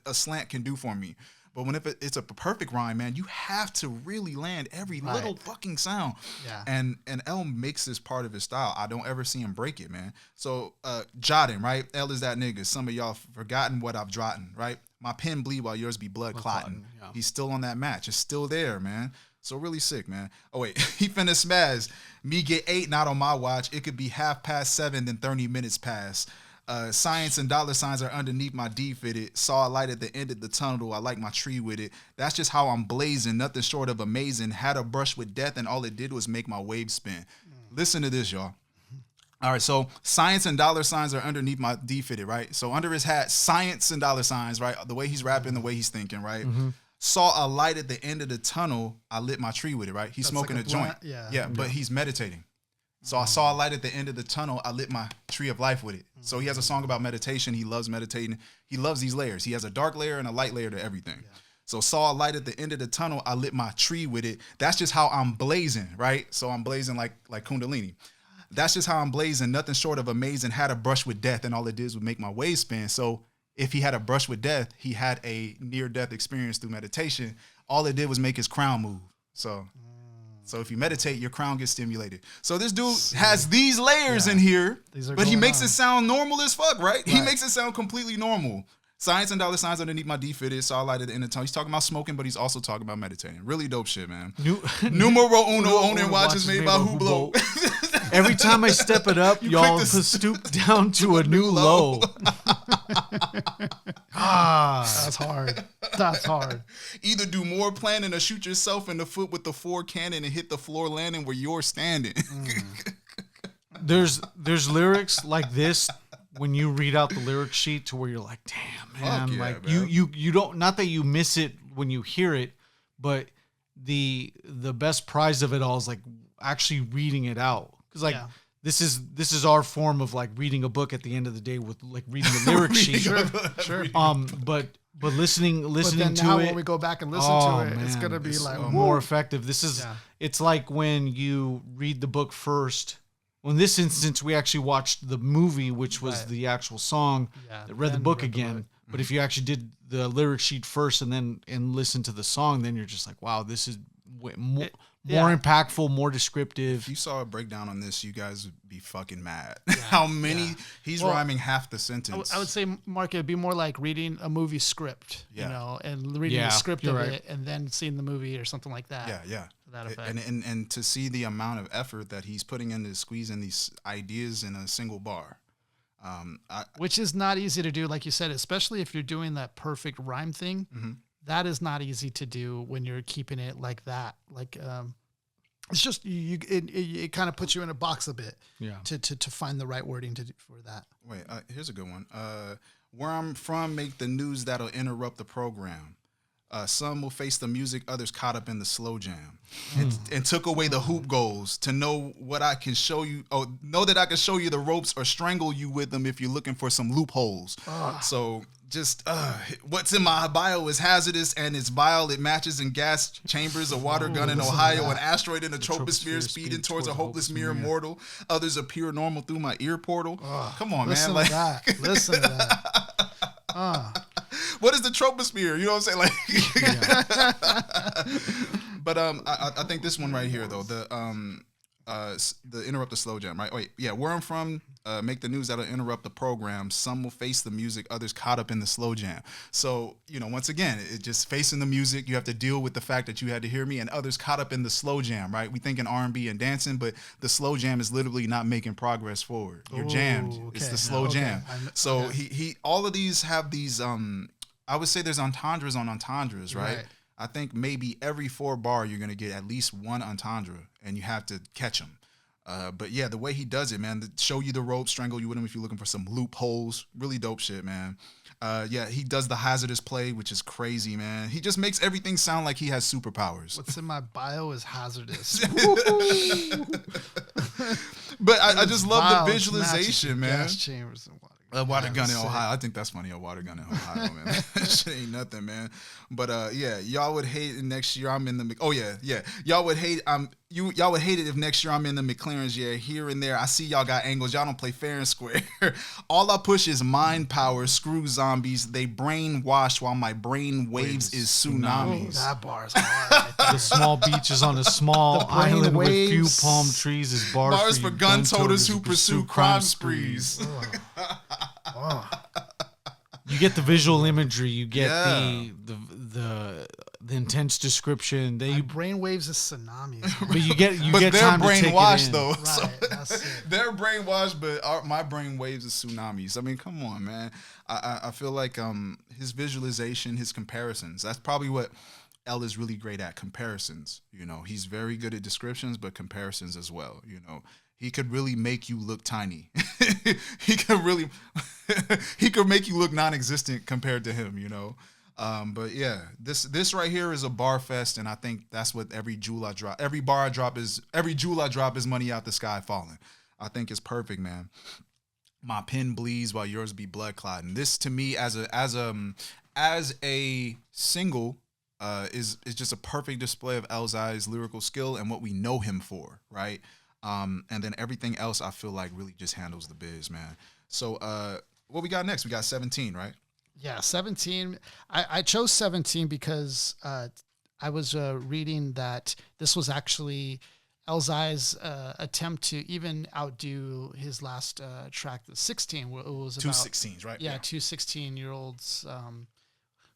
a slant can do for me. But when it's a perfect rhyme, man, you have to really land every little fucking sound. Yeah. And El makes this part of his style. I don't ever see him break it, man. So jotting, right? El is that nigga. Some of y'all forgotten what I've jotting, right? My pen bleed while yours be blood clotting. Yeah. He's still on that match. It's still there, man. So really sick, man. Oh, wait. He finna smaz. Me get 8, not on my watch. It could be 7:30, then 30 minutes pass. Science and dollar signs are underneath my D fitted. Saw a light at the end of the tunnel. I like my tree with it. That's just how I'm blazing. Nothing short of amazing. Had a brush with death, and all it did was make my wave spin. Listen to this, y'all. All right, so science and dollar signs are underneath my D fitted, right? So under his hat, science and dollar signs, right? The way he's rapping, the way he's thinking, right? Mm-hmm. Saw a light at the end of the tunnel. I lit my tree with it, right? He's smoking like a joint. Yeah, but he's meditating. So I saw a light at the end of the tunnel. I lit my tree of life with it. So he has a song about meditation. He loves meditating. He loves these layers. He has a dark layer and a light layer to everything. Yeah. So saw a light at the end of the tunnel. I lit my tree with it. That's just how I'm blazing, right? So I'm blazing like Kundalini. That's just how I'm blazing. Nothing short of amazing. Had a brush with death, and all it did was make my wave spin. So if he had a brush with death, he had a near-death experience through meditation. All it did was make his crown move. So if you meditate, your crown gets stimulated. So this dude has these layers in here, but he makes it sound normal as fuck, right? He makes it sound completely normal. Science and dollar signs underneath my D-Fitted, starlighted in the tongue. He's talking about smoking, but he's also talking about meditating. Really dope shit, man. Numero uno, owning watches made by Hublot. Every time I step it up, y'all stoop down to a new low. That's hard. That's hard. Either do more planning or shoot yourself in the foot with the 4 cannon and hit the floor landing where you're standing. There's lyrics like this when you read out the lyric sheet to where you're like, damn, man. Yeah, like man. you don't, not that you miss it when you hear it, but the best prize of it all is like actually reading it out. Cause like this is our form of like reading a book at the end of the day with like reading the lyric sheet. Sure. But listening but then to now it, when we go back and listen to it, it's man, gonna be like more effective. This is it's like when you read the book first. Well, in this instance, we actually watched the movie, which was the actual song. That read the book again. But if you actually did the lyric sheet first and listen to the song, then you're just like, wow, this is more impactful, more descriptive. If you saw a breakdown on this, you guys would be fucking mad. How many? He's rhyming half the sentence. I would say, Mark, it'd be more like reading a movie script, you know, and reading the script of it and then seeing the movie or something like that. Yeah. To that effect. And to see the amount of effort that he's putting into squeezing these ideas in a single bar. Which is not easy to do, like you said, especially if you're doing that perfect rhyme thing. Mm-hmm. That is not easy to do when you're keeping it like that. Like, it's just it kind of puts you in a box a bit. To find the right wording for that. Wait, here's a good one. Where I'm from, make the news that'll interrupt the program. Some will face the music, others caught up in the slow jam, and took away the hoop goals to know what I can show you. Oh, know that I can show you the ropes or strangle you with them if you're looking for some loopholes. So just what's in my bio is hazardous and it's vile. It matches in gas chambers, a water gun in Ohio, an asteroid in the troposphere speeding towards a hopeless mere mortal. Others appear normal through my ear portal. Come on, man! Listen to that. What is the troposphere? You know what I'm saying? Like, but I think this one right here though, the interrupt the slow jam, right? Wait, yeah, where I'm from, make the news that'll interrupt the program. Some will face the music, others caught up in the slow jam. So, you know, once again, it just facing the music, you have to deal with the fact that you had to hear me, and others caught up in the slow jam, right? We think in R&B and dancing, but the slow jam is literally not making progress forward. You're jammed. Okay. It's the slow jam. So he all of these have these I would say there's entendres on entendres, right? I think maybe every 4 bar you're going to get at least one entendre, and you have to catch them. But yeah, the way he does it, man, show you the rope, strangle you with him if you're looking for some loopholes. Really dope shit, man. Yeah, he does the hazardous play, which is crazy, man. He just makes everything sound like he has superpowers. What's in my bio is hazardous. But I just love the visualization, man. Gas chambers and water. A water gun in Ohio. I think that's funny. A water gun in Ohio, man. That shit ain't nothing, man. But yeah, y'all would hate it next year I'm in the. Oh yeah. Y'all would hate. Y'all would hate it if next year I'm in the McLarens. Yeah, here and there. I see y'all got angles. Y'all don't play fair and square. All I push is mind power. Screw zombies. They brainwash while my brain waves is tsunamis. Ooh, that bar is hard. The small beaches on a small island with few palm trees is bars for gun toters who pursue crime sprees. You get the visual imagery. You get the intense description. My brainwaves is tsunamis. But you get they're time brainwashed to take it in. though. Right, So that's it. they're brainwashed, but my brain waves is tsunamis. I mean, come on, man. I feel like his visualization, his comparisons. That's probably what L is really great at, comparisons. You know, he's very good at descriptions, but comparisons as well. You know, he could really make you look tiny. he could make you look non-existent compared to him. You know. But yeah, this right here is a bar fest, and I think that's what every jewel I drop, every jewel I drop is money out the sky falling. I think it's perfect, man. My pen bleeds while yours be blood clotting. This to me as a single is just a perfect display of eLZhi's lyrical skill and what we know him for, right? And then everything else I feel like really just handles the biz, man. So what we got next? We got 17, right? Yeah, 17. I chose 17 because I was reading that this was actually eLZhi's attempt to even outdo his last track, the 16. It was Two about 16s, right? Yeah, two 16-year-olds.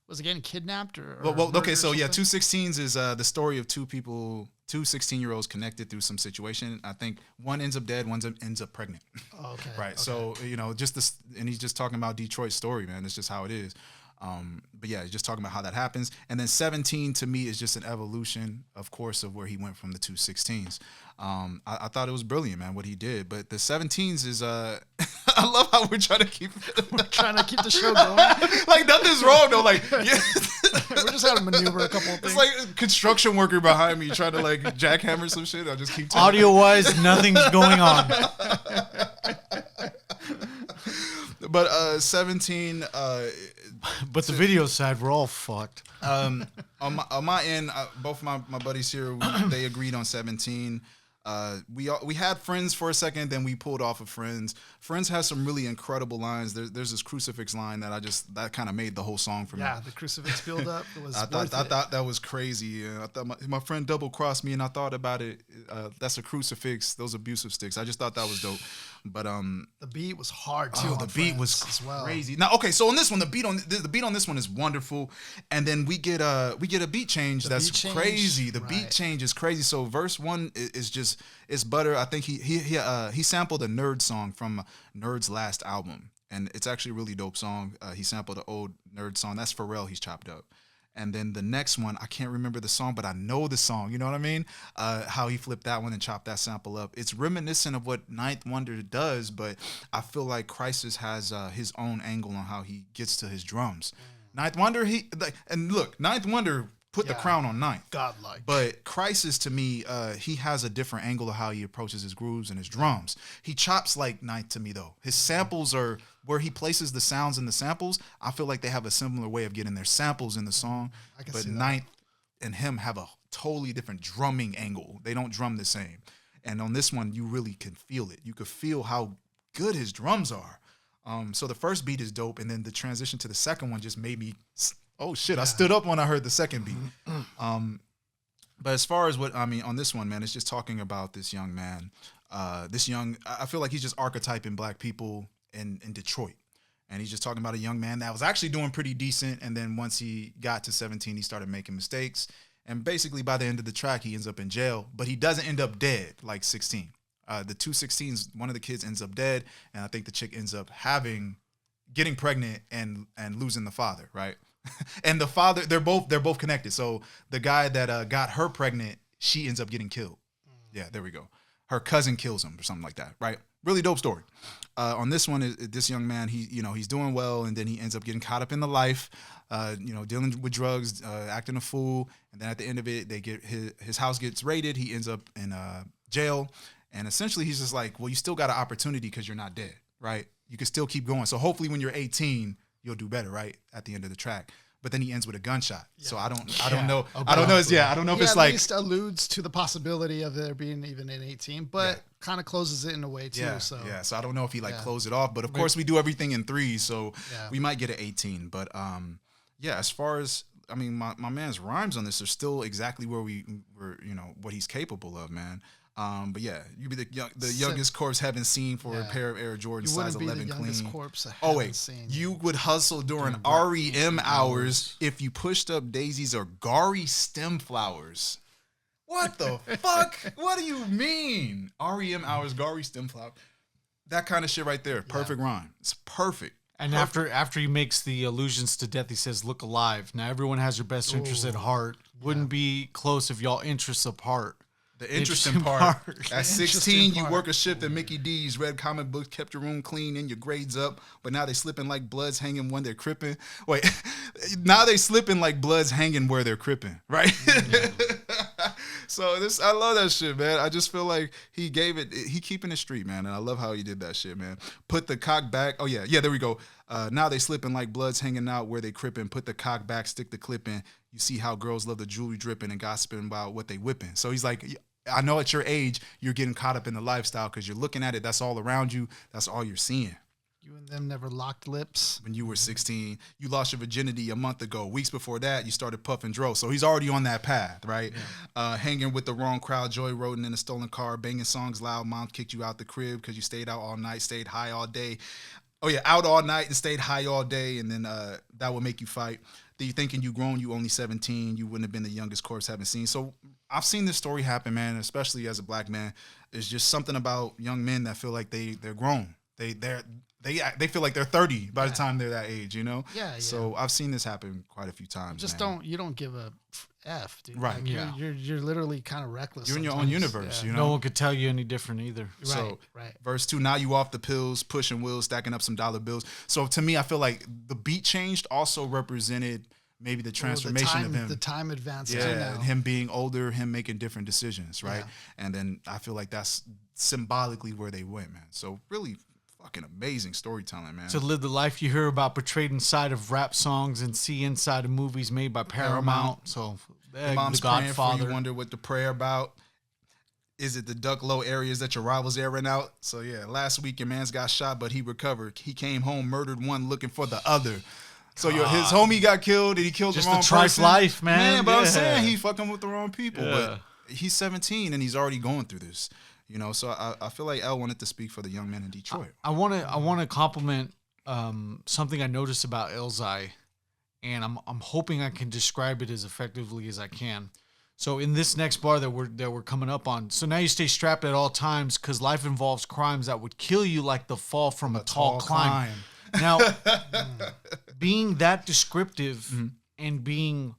Was it getting kidnapped or well, okay, so something? yeah, 216s is the story of two people, two 16-year-olds connected through some situation. I think one ends up dead, one ends up pregnant. Oh, okay. Right. Okay. So, just this, and he's just talking about Detroit's story, man. It's just how it is. But yeah, he's just talking about how that happens. And then 17 to me is just an evolution, of course, of where he went from the 216s. I thought it was brilliant, man, what he did. But the 17s is, I love how we're trying to keep the show going. Like nothing's wrong though. Like yeah. We're just having to maneuver a couple of things. It's like a construction worker behind me trying to like jackhammer some shit. I'll just keep telling audio wise, nothing's going on. But 17. But the video side, we're all fucked. On my end, both my buddies here, they agreed on 17. We had Friends for a second, then we pulled off of Friends. Friends has some really incredible lines. There's this crucifix line that kind of made the whole song for me. Yeah, the crucifix build up. It was I thought that was crazy. I thought my friend double crossed me, and I thought about it. That's a crucifix. Those abusive sticks. I just thought that was dope. But the beat was hard too. Oh, the beat was as well. crazy. Now, okay, so on this one, the beat on this one is wonderful, and then we get a beat change that's crazy. The beat change is crazy. So verse 1 is just it's butter. I think he sampled a Nerd song from Nerd's last album, and it's actually a really dope song. He sampled an old Nerd song. That's Pharrell. He's chopped up. And then the next one, I can't remember the song, but I know the song. You know what I mean? How he flipped that one and chopped that sample up. It's reminiscent of what Ninth Wonder does, but I feel like KHRYSIS has his own angle on how he gets to his drums. Ninth Wonder, Ninth Wonder put the crown on Ninth. Godlike. But KHRYSIS, to me, he has a different angle of how he approaches his grooves and his drums. He chops like Ninth to me, though. His samples are where he places the sounds in the samples. I feel like they have a similar way of getting their samples in the song. But Ninth and him have a totally different drumming angle. They don't drum the same. And on this one, you really can feel it. You could feel how good his drums are. So the first beat is dope, and then the transition to the second one just made me... Oh shit! I stood up when I heard the second beat. But as far as on this one, man, it's just talking about this young man. I feel like he's just archetyping black people in Detroit. And he's just talking about a young man that was actually doing pretty decent. And then once he got to 17, he started making mistakes. And basically by the end of the track, he ends up in jail. But he doesn't end up dead like 16. The 216s, one of the kids ends up dead. And I think the chick ends up getting pregnant and losing the father, right? And the father, they're both connected. So the guy that got her pregnant, she ends up getting killed. Yeah, there we go. Her cousin kills him or something like that, right? Really dope story. On this one, this young man, he's doing well, and then he ends up getting caught up in the life, dealing with drugs, acting a fool, and then at the end of it, they get his house gets raided. He ends up in jail, and essentially he's just like, well, you still got an opportunity because you're not dead, right? You can still keep going. So hopefully, when you're 18, you'll do better, right? At the end of the track. But then he ends with a gunshot. Yeah. So I don't know. I don't know if it's like at least alludes to the possibility of there being even an 18, but kind of closes it in a way too. Yeah, so so I don't know if he closed it off. But of course we do everything in threes, so we might get an 18. But as far as my man's rhymes on this are still exactly where we were, what he's capable of, man. But yeah, you be the youngest corpse haven't seen for a pair of Air Jordan size 11 clean. You would hustle during REM hours if you pushed up daisies or Gari stem flowers. What the fuck? What do you mean? REM hours, Gari stem flower. That kind of shit right there. Perfect rhyme. It's perfect. And after he makes the allusions to death, he says, "Look alive. Now everyone has your best interest at heart. Wouldn't be close if y'all interests apart." The interesting part. At 16, you work a shift at Mickey D's. Read comic books, kept your room clean and your grades up. But now they slipping like bloods hanging when they're cripping. Wait, now they slipping like bloods hanging where they're cripping, right? So I love that shit, man. I just feel like he keeping it street, man. And I love how he did that shit, man. Put the cock back. Oh, yeah, there we go. Now they slipping like bloods hanging out where they cripping. Put the cock back, stick the clip in. You see how girls love the jewelry dripping and gossiping about what they whipping. So he's like, I know at your age, you're getting caught up in the lifestyle because you're looking at it. That's all around you. That's all you're seeing. You and them never locked lips. When you were 16, you lost your virginity a month ago. Weeks before that, you started puffing dro. So he's already on that path, right? Yeah. Hanging with the wrong crowd, joyroading in a stolen car, banging songs loud. Mom kicked you out the crib because you stayed out all night, stayed high all day. Oh yeah, out all night and stayed high all day, and then that would make you fight. Then you thinking you grown, you only 17, you wouldn't have been the youngest corpse haven't seen. So I've seen this story happen, man, especially as a black man. There's just something about young men that feel like they're grown. They feel like they're 30 by the time they're that age, you know? Yeah. So I've seen this happen quite a few times. You don't give a F, dude. Right. Like, you're literally kind of reckless. You're in your own universe, you know? No one could tell you any different either. Right. Verse 2, now you off the pills, pushing wheels, stacking up some dollar bills. So to me, I feel like the beat changed also represented maybe the transformation of him. The time advanced. Yeah, and him being older, him making different decisions, right? Yeah. And then I feel like that's symbolically where they went, man. So really fucking amazing storytelling, man. To live the life you hear about portrayed inside of rap songs and see inside of movies made by Paramount. So Mom's the praying Godfather. for you, wonder what the prayer about. Is it the duck low areas that your rivals airing out? So yeah, last week your man's got shot, but he recovered. He came home, murdered one, looking for the other. So his homie got killed and he killed just the wrong the trife person. life, man. But I'm saying he fucking with the wrong people. Yeah. But he's 17 and he's already going through this. You know, so I feel like L wanted to speak for the young men in Detroit. I want to compliment something I noticed about eLZhi, and I'm hoping I can describe it as effectively as I can. So in this next bar that we're coming up on, so now you stay strapped at all times because life involves crimes that would kill you, like the fall from a tall climb. Now, being that descriptive and being,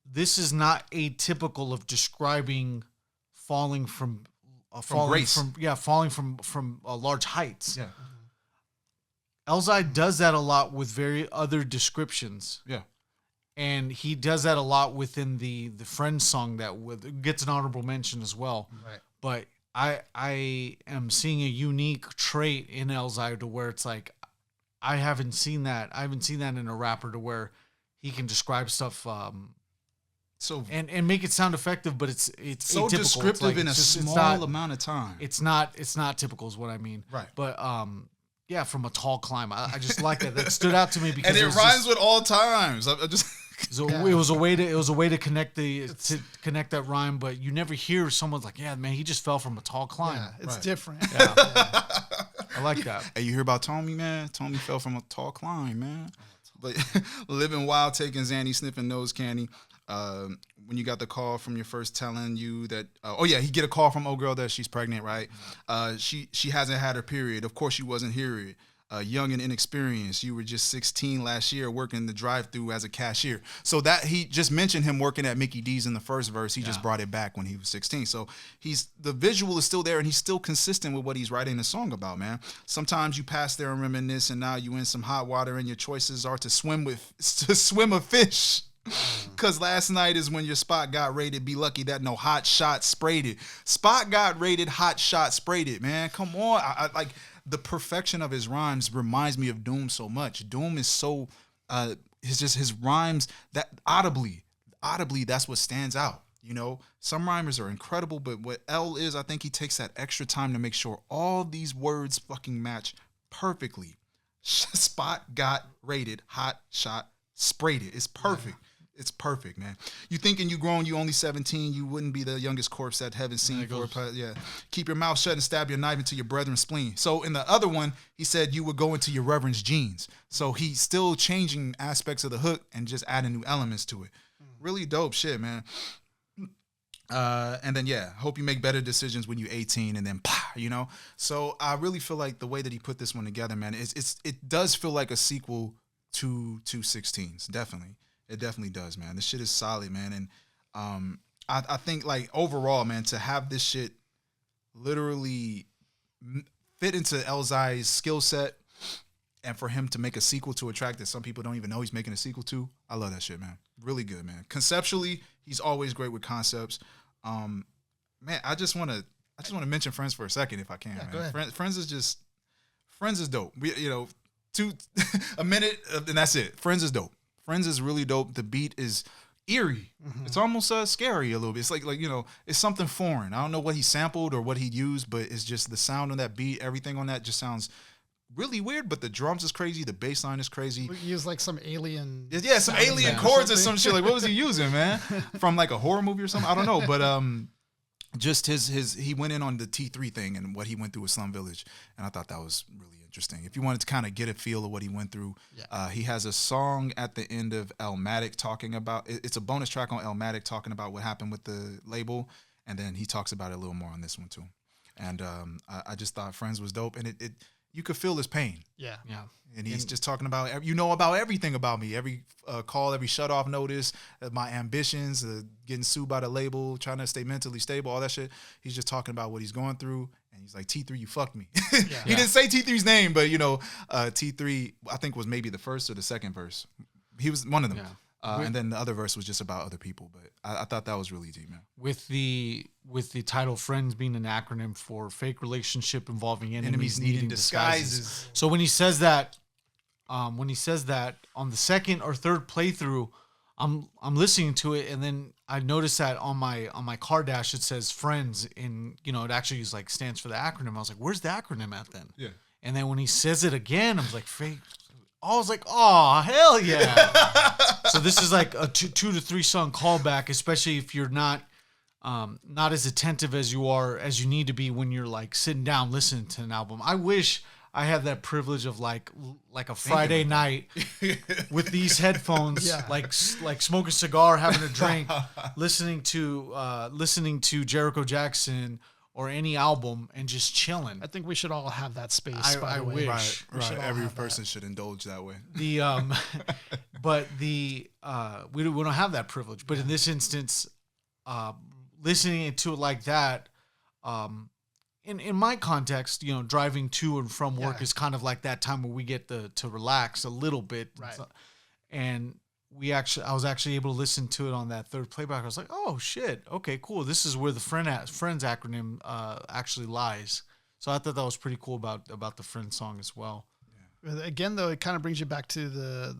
this is not atypical of describing falling from large heights. Yeah. eLZhi does that a lot with other descriptions. Yeah. And he does that a lot within the Friends song that gets an honorable mention as well. Right. But I am seeing a unique trait in eLZhi to where it's like, I haven't seen that. I haven't seen that in a rapper to where he can describe stuff so and make it sound effective, but it's so atypical. descriptive in a small amount of time. It's not typical is what I mean. Right. But yeah, from a tall climb. I just like that. That stood out to me because and it rhymes with all times. I just it was a way to connect that rhyme, but you never hear someone's like, yeah, man, he just fell from a tall climb. Yeah, it's different. Yeah. I like that. Hey, you hear about Tommy, man? Tommy fell from a tall climb, man. But living wild, taking Xanny, sniffing nose candy. When you got the call from your first telling you that, he get a call from old girl that she's pregnant, right? She hasn't had her period. Of course, she wasn't here. Young and inexperienced. You were just 16 last year working the drive-thru as a cashier. So that he just mentioned him working at Mickey D's in the first verse. He just brought it back when he was 16. So the visual is still there and he's still consistent with what he's writing the song about, man. Sometimes you pass there and reminisce and now you in some hot water and your choices are to swim a fish. Because last night is when your spot got raided. Be lucky that no hot shot sprayed it. Spot got raided, hot shot sprayed it, man. Come on. I like the perfection of his rhymes reminds me of Doom so much. Doom is so it's just his rhymes that audibly that's what stands out. You know, some rhymers are incredible, but what L is, I think he takes that extra time to make sure all these words fucking match perfectly. Spot got raided, hot shot sprayed it. It's perfect. It's perfect, man. You thinking you grown, you only 17, you wouldn't be the youngest corpse that heaven seen for keep your mouth shut and stab your knife into your brethren's spleen. So in the other one, he said you would go into your reverend's jeans. So he's still changing aspects of the hook and just adding new elements to it. Really dope shit, man. And then hope you make better decisions when you're 18 and then you know. So I really feel like the way that he put this one together, man, it does feel like a sequel to 216s. Definitely. It definitely does, man. This shit is solid, man. And I think, like, overall, man, to have this shit literally fit into eLZhi's skill set and for him to make a sequel to a track that some people don't even know he's making a sequel to, I love that shit, man. Really good, man. Conceptually, he's always great with concepts. Man, I just want to mention Friends for a second if I can, man. Friends is dope. A minute and that's it. Friends is dope. Friends is really dope. The beat is eerie. Mm-hmm. It's almost scary a little bit. It's like it's something foreign. I don't know what he sampled or what he used, but it's just the sound on that beat. Everything on that just sounds really weird, but the drums is crazy. The bass line is crazy. We use like some alien. Yeah, some alien chords or some shit. Like, what was he using, man? From like a horror movie or something? I don't know. But just he went in on the T3 thing and what he went through with Slum Village. And I thought that was really interesting. If you wanted to kind of get a feel of what he went through, he has a song at the end of eLZhi talking about, it's a bonus track on eLZhi talking about what happened with the label. And then he talks about it a little more on this one too. And I just thought Friends was dope. And it you could feel his pain. Yeah. And he's just talking about, about everything about me, every call, every shut-off notice, my ambitions, getting sued by the label, trying to stay mentally stable, all that shit. He's just talking about what he's going through. And he's like, T3, you fucked me. He didn't say T3's name, but, T3, I think, was maybe the first or the second verse. He was one of them. Yeah. And then the other verse was just about other people. But I thought that was really deep, man. With the title Friends being an acronym for fake relationship involving enemies needing disguises. So when he says that on the second or third playthrough, I'm listening to it, and then I noticed that on my car dash it says Friends, and it actually stands for the acronym. I was like, where's the acronym at then? Yeah. And then when he says it again, I was like, fake. I was like, oh, hell yeah. So this is like a 2 to 3 song callback, especially if you're not as attentive as you need to be when you're like sitting down listening to an album. I wish I had that privilege of like a Friday night with these headphones, like smoking a cigar, having a drink, listening to JERICHO Jackson or any album and just chilling. I think we should all have that space. I wish. Right. Every person should indulge that way. But we don't have that privilege. But in this instance, listening to it like that, in my context, driving to and from work is kind of like that time where we get to relax a little bit. Right. And I was actually able to listen to it on that third playback. I was like, oh shit, okay, cool. This is where the Friends acronym actually lies. So I thought that was pretty cool about the Friends song as well. Yeah. Again, though, it kind of brings you back to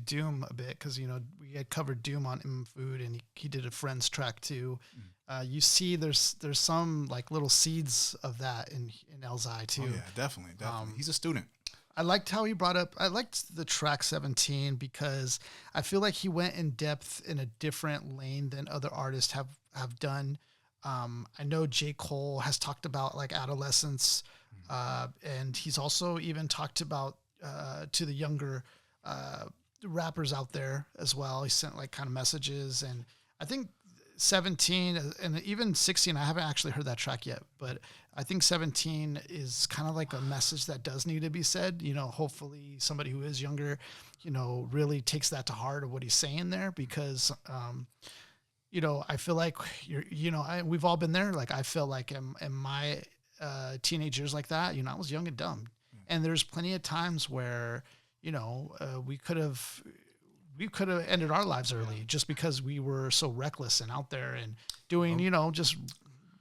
Doom a bit, because we had covered Doom on Food, and he did a Friends track too. You see, there's some like little seeds of that in eLZhi too. Oh yeah, definitely. He's a student. I liked how he brought up. I liked the track 17 because I feel like he went in depth in a different lane than other artists have done. I know J. Cole has talked about like adolescence, and he's also even talked about to the younger rappers out there as well. He sent like kind of messages, and I think 17 and even 16, I haven't actually heard that track yet, but I think 17 is kind of like a message that does need to be said. Hopefully somebody who is younger, really takes that to heart of what he's saying there, because, I feel like we've all been there. Like I feel like in my teenage years like that, I was young and dumb, and there's plenty of times where, we could have ended our lives early just because we were so reckless and out there and doing, just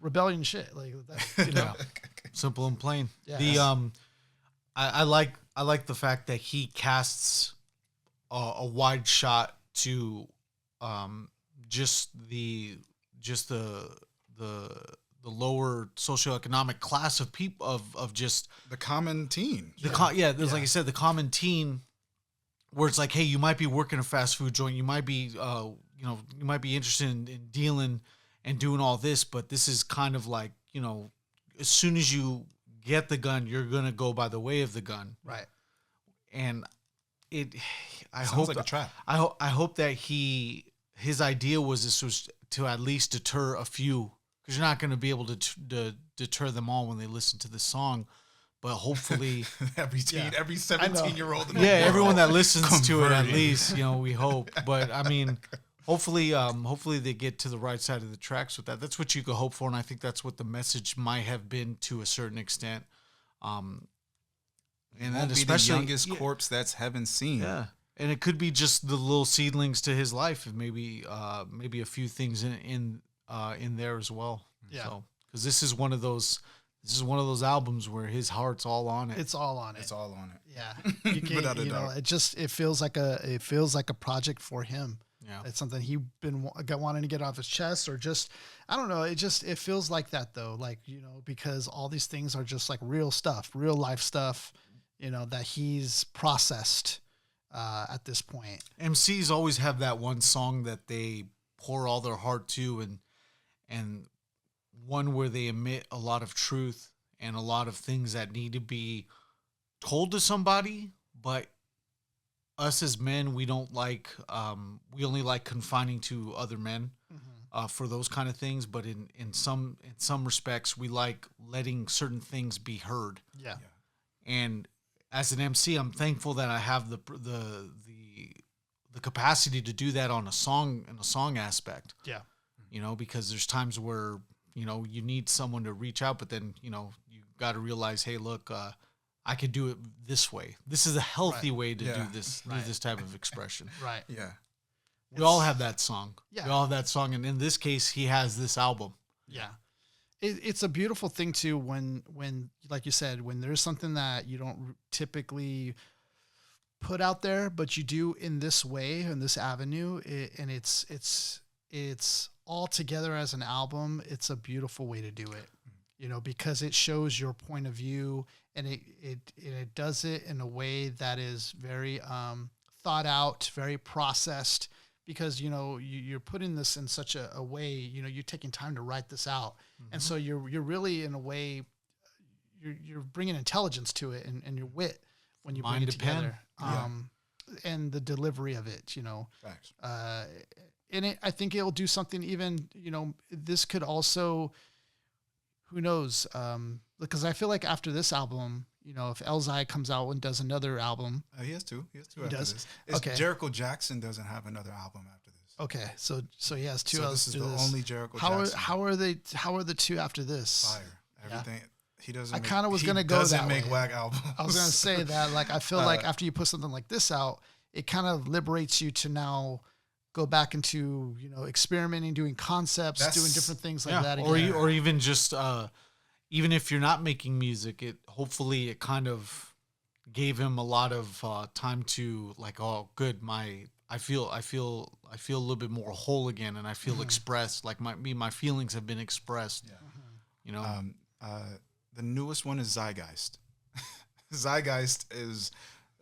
rebellion shit like that. Simple and plain. Yeah. I like the fact that he casts a wide shot to just the lower socioeconomic class of people of just the common teen. Like I said, the common teen, where it's like, hey, you might be working a fast food joint, you might be you might be interested in dealing and doing all this, but this is kind of like, as soon as you get the gun, you're gonna go by the way of the gun, right? And I Sounds hope like a trap. I hope that his idea was this was to at least deter a few, because you're not going to be able to deter them all when they listen to the song. But hopefully every 17-year-old. Everyone that listens to it, at least, we hope. But I mean, hopefully they get to the right side of the tracks with that. That's what you could hope for, and I think that's what the message might have been to a certain extent. And then especially the youngest corpse that's heaven seen. Yeah, and it could be just the little seedlings to his life, and maybe a few things in there as well. Yeah, so, because this is one of those albums where his heart's all on it. It's all on it. It's all on it. Yeah, Without a doubt. It feels like a project for him. Yeah, it's something he wanting to get off his chest, or just, I don't know. It feels like that though, like because all these things are just like real stuff, real life stuff. that he's processed at this point. MCs always have that one song that they pour all their heart to, and one where they emit a lot of truth and a lot of things that need to be told to somebody. But us as men, we don't like, we only like confining to other men for those kind of things. But in some respects, we like letting certain things be heard. Yeah. And as an MC, I'm thankful that I have the capacity to do that on a song, in a song aspect. Yeah. Because there's times where, you need someone to reach out, but then, you got to realize, hey, look, I could do it this way. This is a healthy way to do this, do this type of expression. Right. Yeah. We all have that song. Yeah. We all have that song. And in this case, he has this album. Yeah. It's a beautiful thing too, when, like you said, when there's something that you don't typically put out there, but you do in this way, in this avenue, and it's all together as an album. It's a beautiful way to do it, because it shows your point of view, and it does it in a way that is very thought out, very processed, because you're putting this in such a way, you're taking time to write this out, and so you're really, in a way, you're bringing intelligence to it, and your wit when you bring it together, and the delivery of it, Facts. And I think it'll do something even, this could also, who knows, because I feel like after this album, if eLZhi comes out and does another album. He has two. He does? This. Okay. JERICHO Jackson doesn't have another album after this. Okay, so he has two. So this is the only JERICHO Jackson. How are the two after this? Fire. Everything. He doesn't. I kind of was gonna go that doesn't make way. whack albums. I was gonna say that. Like, I feel like after you put something like this out, it kind of liberates you to now go back into experimenting, doing concepts, doing different things like that. Again. Or even just even if you're not making music, hopefully it kind of gave him a lot of time to, like, oh, good, I feel a little bit more whole again, and I feel expressed, like my feelings have been expressed. Yeah. The newest one is Zeitgeist. Zeitgeist is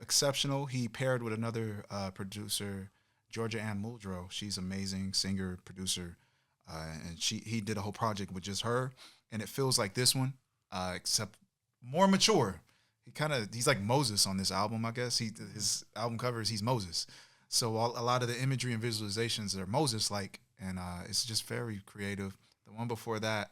exceptional. He paired with another producer, Georgia Ann Muldrow. She's amazing singer, producer, and he did a whole project with just her, and it feels like this one, except more mature. He's like Moses on this album, I guess. His album covers, he's Moses. So a lot of the imagery and visualizations are Moses-like, and it's just very creative. The one before that,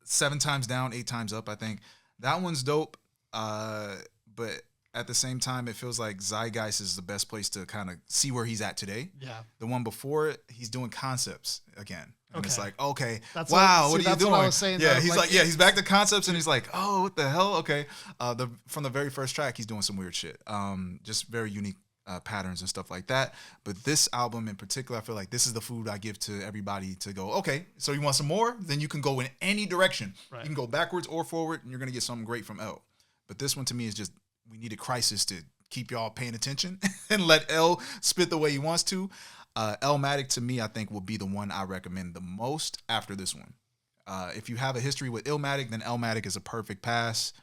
7 times down, 8 times up, I think. That one's dope, but at the same time, it feels like Zeitgeist is the best place to kind of see where he's at today. Yeah. The one before it, he's doing concepts again. And it's like, okay, that's wow, what are you doing? What I was saying, yeah, though, he's like, he's back to concepts, and he's like, oh, what the hell? Okay. From the very first track, he's doing some weird shit. Just very unique patterns and stuff like that. But this album in particular, I feel like this is the food I give to everybody to go, okay, so you want some more? Then you can go in any direction. Right. You can go backwards or forward, and you're going to get something great from L. But this one to me is just, we need a KHRYSIS to keep y'all paying attention and let L spit the way he wants to. eLZhi to me, I think, will be the one I recommend the most after this one. If you have a history with eLZhi, then eLZhi is a perfect pass.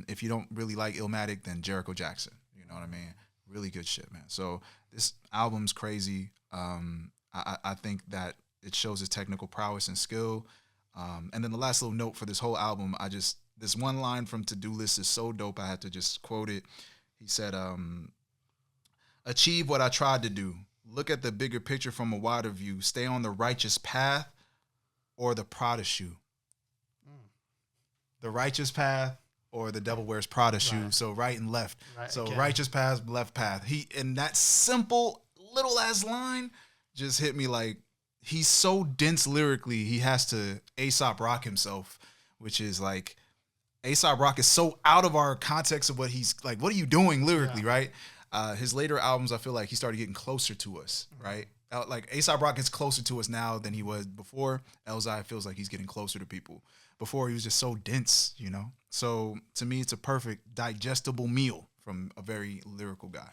If you don't really like eLZhi, then JERICHO Jackson. You know what I mean? Really good shit, man. So this album's crazy. I think that it shows his technical prowess and skill. And then the last little note for this whole album, this one line from To Do List is so dope, I had to just quote it. He said, achieve what I tried to do. Look at the bigger picture from a wider view. Stay on the righteous path or the Prada shoe. The righteous path or the devil wears Prada shoe. So right and left. Right, so righteous path, left path. And that simple little ass line just hit me like, he's so dense lyrically, he has to A$AP Rock himself, which is like, A$AP Rock is so out of our context of what he's like, what are you doing lyrically, right? His later albums, I feel like he started getting closer to us, right? Like A$AP Rock is closer to us now than he was before. eLZhi feels like he's getting closer to people. Before, he was just so dense, So to me, it's a perfect digestible meal from a very lyrical guy.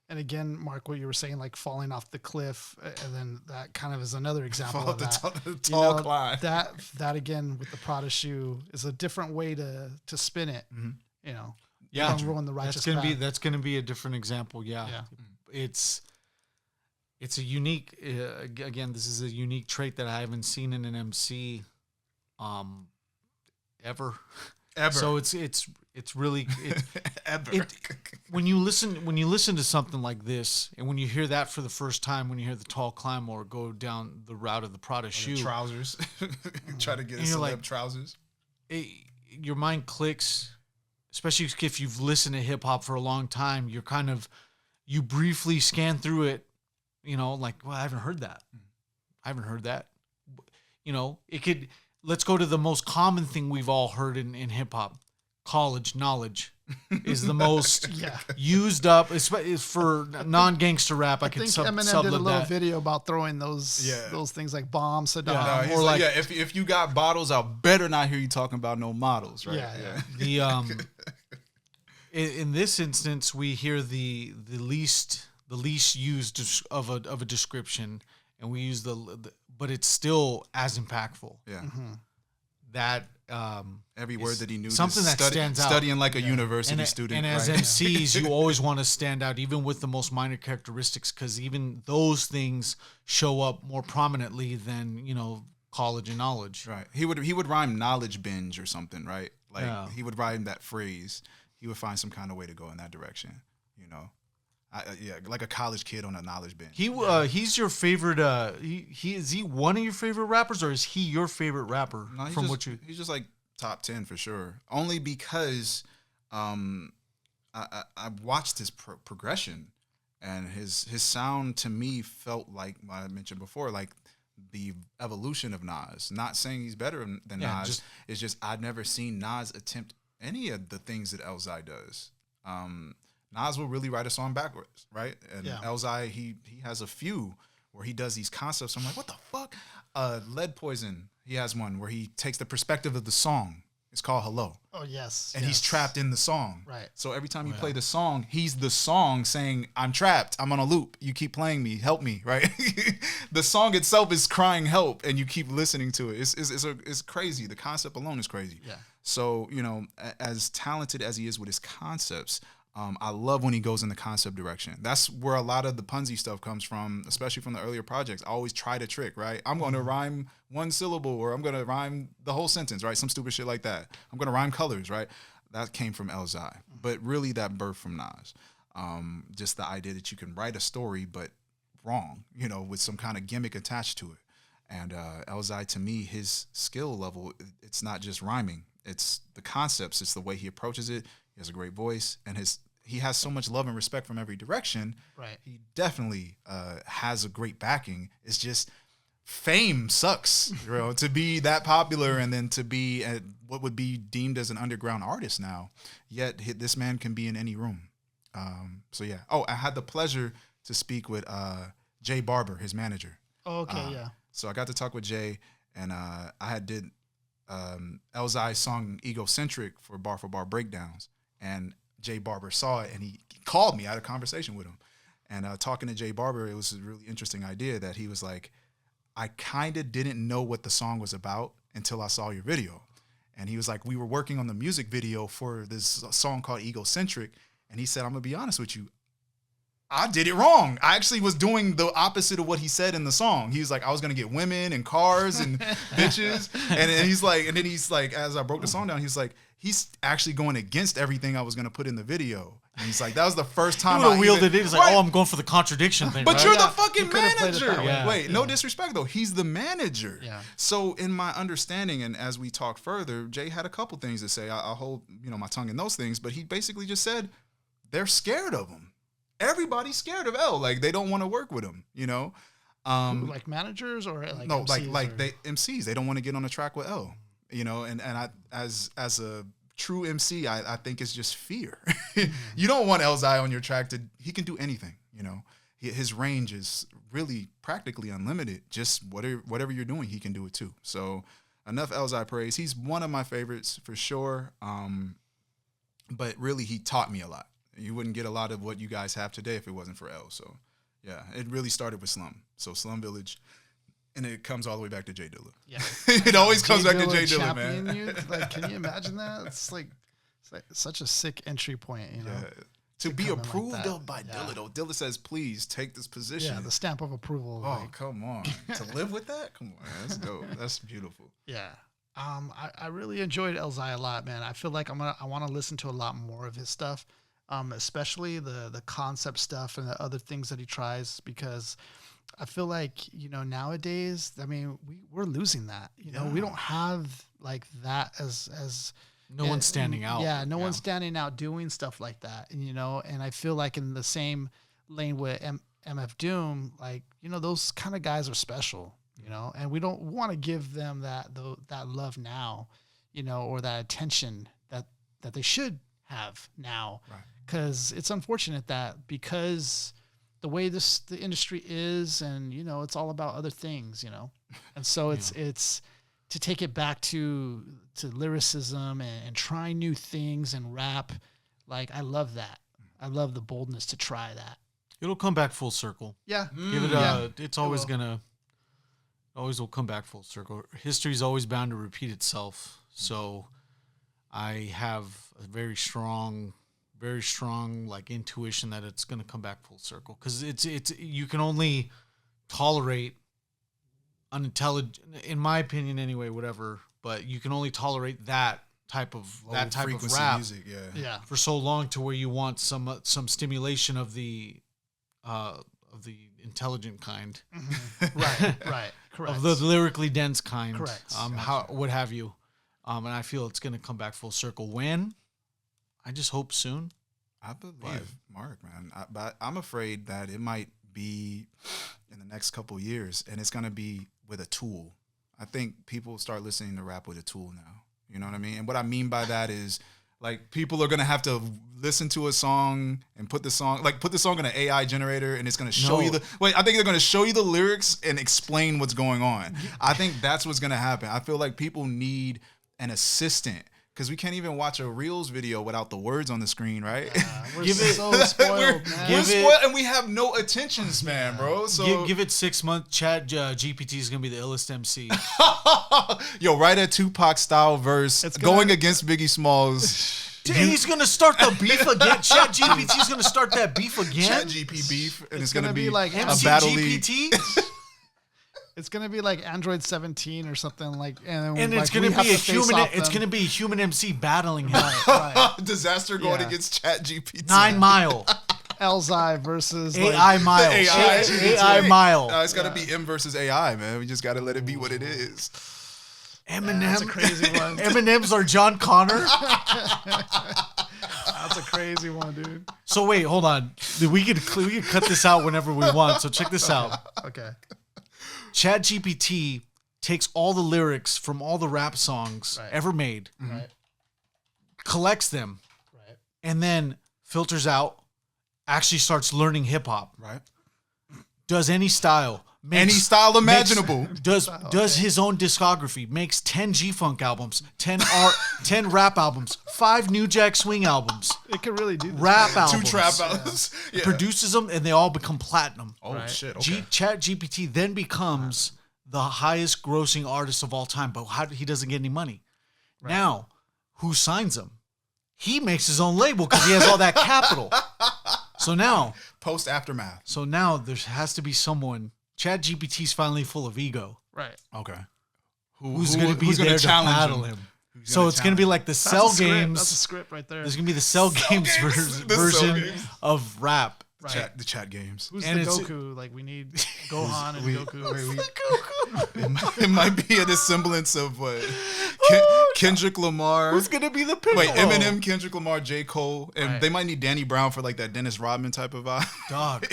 And again, Mark, what you were saying, like falling off the cliff, and then that kind of is another example Fall of that. the tall climb. That again with the Prada shoe is a different way to spin it. Mm-hmm. You know, Yeah, ruin the righteous that's gonna be a different example. Yeah. It's a unique. Again, this is a unique trait that I haven't seen in an MC, ever. So it's really ever. When you listen to something like this, and when you hear that for the first time, when you hear the tall climb or go down the route of the Prada shoe, trousers, try to get celeb like, trousers. Your mind clicks, especially if you've listened to hip hop for a long time. You briefly scan through it, like, well, I haven't heard that. It could. Let's go to the most common thing we've all heard in hip hop. College knowledge is the most used up. It's for non-gangster rap. I think Eminem did a little video about throwing those things like bombs, Saddam. Yeah, or like if you got bottles, I better not hear you talking about no models, right? Yeah. In this instance, we hear the least used of a description, and we use but it's still as impactful. Yeah. Mm-hmm. That every word that he knew, something that stands out. Studying like a university student. And as MCs, you always want to stand out, even with the most minor characteristics, because even those things show up more prominently than college and knowledge. Right. He would rhyme knowledge binge or something, right? Like he would rhyme that phrase. He would find some kind of way to go in that direction. Like a college kid on a knowledge bench. He's your favorite. Is he one of your favorite rappers, or is he your favorite rapper? No, he's just like top 10 for sure. Only because I watched his progression, and his sound to me felt like what I mentioned before, like the evolution of Nas. Not saying he's better than Nas. It's just I've never seen Nas attempt any of the things that eLZhi does. Nas will really write a song backwards, right? And eLZhi, he has a few where he does these concepts. I'm like, what the fuck? Lead Poison, he has one where he takes the perspective of the song. It's called Hello. Oh, yes. And he's trapped in the song. Right. So every time you play the song, he's the song saying, I'm trapped. I'm on a loop. You keep playing me. Help me, right? The song itself is crying help, and you keep listening to it. It's crazy. The concept alone is crazy. Yeah. So, as talented as he is with his concepts, I love when he goes in the concept direction. That's where a lot of the punsy stuff comes from, especially from the earlier projects. I always try to trick, right? I'm going to rhyme one syllable, or I'm going to rhyme the whole sentence, right? Some stupid shit like that. I'm going to rhyme colors, right? That came from eLZhi. But really that birthed from Nas. Just the idea that you can write a story, but wrong, with some kind of gimmick attached to it. And eLZhi, to me, his skill level, it's not just rhyming. It's the concepts. It's the way he approaches it. He has a great voice, and he has so much love and respect from every direction. Right. He definitely has a great backing. It's just fame sucks, to be that popular and then to be what would be deemed as an underground artist now. Yet this man can be in any room. So yeah. Oh, I had the pleasure to speak with Jay Barber, his manager. Oh, okay, yeah. So I got to talk with Jay, and I had did eLZhi's song Egocentric for bar breakdowns, and Jay Barber saw it, and he called me. I had a conversation with him, and talking to Jay Barber, it was a really interesting idea that he was like, I kind of didn't know what the song was about until I saw your video. And he was like, we were working on the music video for this song called Egocentric, and he said, I'm gonna be honest with you, I did it wrong. I actually was doing the opposite of what he said in the song. He was like, I was gonna get women and cars and bitches. And then he's like, as I broke the song down, he's like, he's actually going against everything I was gonna put in the video. And he's like, that was the first time I wheeled it in. He's like, oh, I'm going for the contradiction thing. But right? you're the fucking manager. Wait, no disrespect though. He's the manager. Yeah. So in my understanding, and as we talk further, Jay had a couple things to say. I'll hold my tongue in those things, but he basically just said they're scared of him. Everybody's scared of L. Like they don't want to work with him. Like managers or like no, MCs they MCs. They don't want to get on the track with L. And I as a true MC, I think it's just fear. You don't want eLZhi on your track. He can do anything. His range is really practically unlimited. Just whatever you're doing, he can do it too. So enough eLZhi praise. He's one of my favorites for sure. But really, he taught me a lot. You wouldn't get a lot of what you guys have today if it wasn't for L. So, yeah, it really started with Slum. So Slum Village, and it comes all the way back to Jay Dilla. Yeah. It always comes back to Jay Dilla, championing man. You. Like, can you imagine that? It's like such a sick entry point, you know. Yeah. To be approved like of by Dilla, though. Dilla says, please take this position. Yeah, the stamp of approval. Oh, like, come on. To live with that? Come on. That's dope. That's beautiful. yeah. I really enjoyed eLZhi a lot, man. I feel like I want to listen to a lot more of his stuff, especially the concept stuff and the other things that he tries, because I feel like, you know, nowadays, I mean, we're losing that. You know, we don't have like that as No one's standing out. Yeah, no one's standing out doing stuff like that. And, you know, and I feel like in the same lane with MF Doom, like, you know, those kind of guys are special, you know, and we don't want to give them that love now, you know, or that attention that they should have now. Right. Because it's unfortunate that because the way the industry is, and, you know, it's all about other things, you know, and so it's to take it back to lyricism and try new things and rap. Like, I love that. I love the boldness to try that. It'll come back full circle. Yeah. Give it it's always always will come back full circle. History's always bound to repeat itself. So I have a very strong like intuition that it's going to come back full circle, because it's you can only tolerate unintelligent, in my opinion anyway, whatever, but you can only tolerate that type of rap music, Yeah. for so long, to where you want some stimulation of the intelligent kind, Right. Correct. of the lyrically dense kind. Correct. What have you. And I feel it's going to come back full circle. When? I just hope soon. I believe Mark, man. But I'm afraid that it might be in the next couple of years, and it's going to be with a tool. I think people start listening to rap with a tool now. You know what I mean? And what I mean by that is, like, people are going to have to listen to a song and put the song in an AI generator, and it's going to show you I think they're going to show you the lyrics and explain what's going on. I think that's what's going to happen. I feel like people need an assistant, because we can't even watch a Reels video without the words on the screen, right? We're so spoiled, man. We're spoiled, and we have no attention span, bro. So give it 6 months. Chat GPT is going to be the illest MC. Yo, write a Tupac style verse going against Biggie Smalls. He's going to start the beef again. Chat GPT is going to start that beef again. Chat GP beef, and it's going to be like a MC battle GPT? league. It's gonna be like Android 17 or something like, and it's gonna be a human. It's gonna be a human MC battling him. Right. Disaster going against Chat GPT. 9 Mile. eLZhi versus AI Mile. AI Mile. It's gotta be M versus AI, man. We just gotta let it be what it is. Eminem. That's a crazy one. Eminem's our John Connor. That's a crazy one, dude. So wait, hold on. We could cut this out whenever we want. So check this out. Okay. Chat GPT takes all the lyrics from all the rap songs ever made, Right. collects them, Right. and then filters out, actually starts learning hip hop. Right. Does any style. Any style imaginable. Does his own discography. Makes 10 G-Funk albums, 10 rap albums, 5 New Jack Swing albums, It could really do this. rap albums. 2 trap albums. Yeah. Produces them, and they all become platinum. Oh, Right. shit. Okay. Chat GPT then becomes the highest grossing artist of all time, but he doesn't get any money. Right. Now, who signs him? He makes his own label because he has all that capital. So now Post-aftermath. there has to be someone. Chat GPT's finally full of ego. Right. Okay. Who's going to be there to challenge battle him? So it's going to be like the Cell Games. That's a script right there. There's going to be the Cell Games version of rap. Right. The chat games. Who's and the it's- Goku? Like, we need Gohan and Goku. It might be a semblance of what? Kendrick Lamar. Who's going to be the Piccolo? Wait, Eminem, Kendrick Lamar, J. Cole, and Right. they might need Danny Brown for like that Dennis Rodman type of vibe. Dog.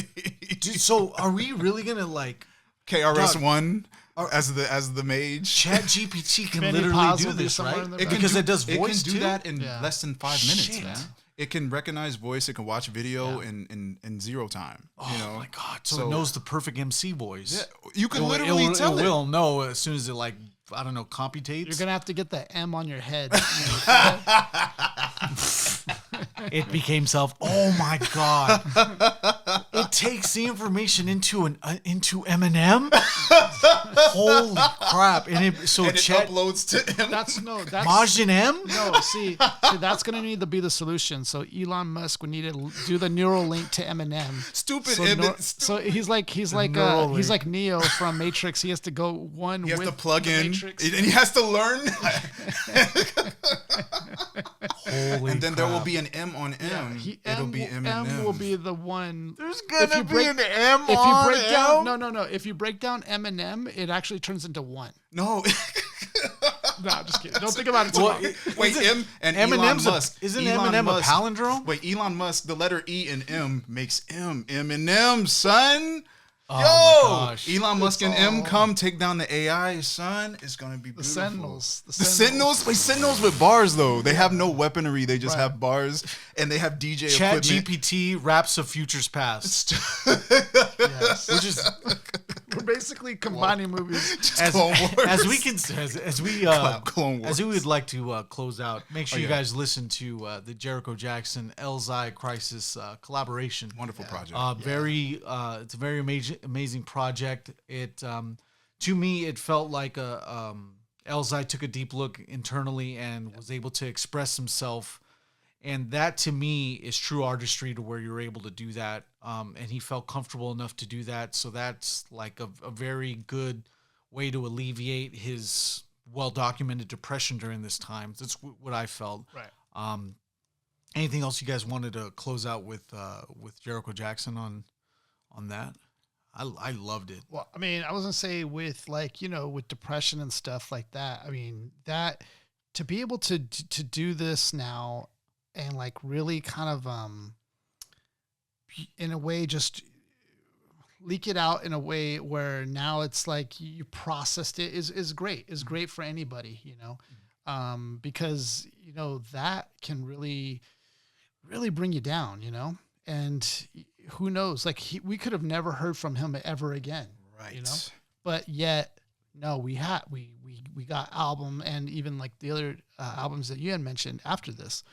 Dude, so are we really going to like... KRS-One as the mage. Chat GPT can Benny literally Paz do will be this, somewhere right? in there. Because it does voice It can do too? that in Yeah. less than 5 minutes, Shit. man. It can recognize voice. It can watch video in 0 time. Oh you know? my god! So it knows the perfect MC voice. Yeah, you can literally tell it it. will know as soon as it computates. You're gonna have to get the M on your head. it became self. Oh my god! It takes the information into Eminem. Holy crap! And it uploads to M. That's Majin M. No, see, that's gonna need to be the solution. So Elon Musk would need to do the neural link to Eminem. Stupid. So he's like Neo from Matrix. He has to go one. He has with to plug in, Matrix. and he has to learn. Holy and then crap. there will be an M on M. It'll be Eminem. M will be the one. There's gonna be an M if on you break down, M. no. If you break down Eminem, it actually turns into one. No. No, I'm just kidding. Don't think about it too long. Wait, M and Elon Musk. Isn't Eminem a palindrome? Wait, Elon Musk, the letter E in M makes M. Eminem, son. Oh Yo, my gosh. Elon Musk and M come take down the AI, son. It's gonna be beautiful. The Sentinels. Wait, Sentinels with bars though. They have no weaponry. They just have bars, and they have DJ Chat equipment. GPT raps of futures past. Yes. Which is we're basically combining movies. Clone Wars. as we Clone Wars. as we would like to close out. Make sure you guys listen to the Jericho Jackson eLZhi KHRYSIS collaboration. Wonderful project. It's a very amazing project. It to me it felt like eLZhi took a deep look internally and was able to express himself, and that to me is true artistry, to where you're able to do that, and he felt comfortable enough to do that. So that's like a very good way to alleviate his well-documented depression during this time. That's what I felt. Right. Anything else you guys wanted to close out with Jericho Jackson on that? I loved it. Well, I mean, I was gonna say with with depression and stuff like that. I mean, that to be able to do this now and like really kind of in a way just leak it out in a way where now it's like you processed it is great. Is great for anybody, because that can really bring you down, and who knows, like we could have never heard from him ever again, right? But yet, no, we got album and even like the other albums that you had mentioned after this.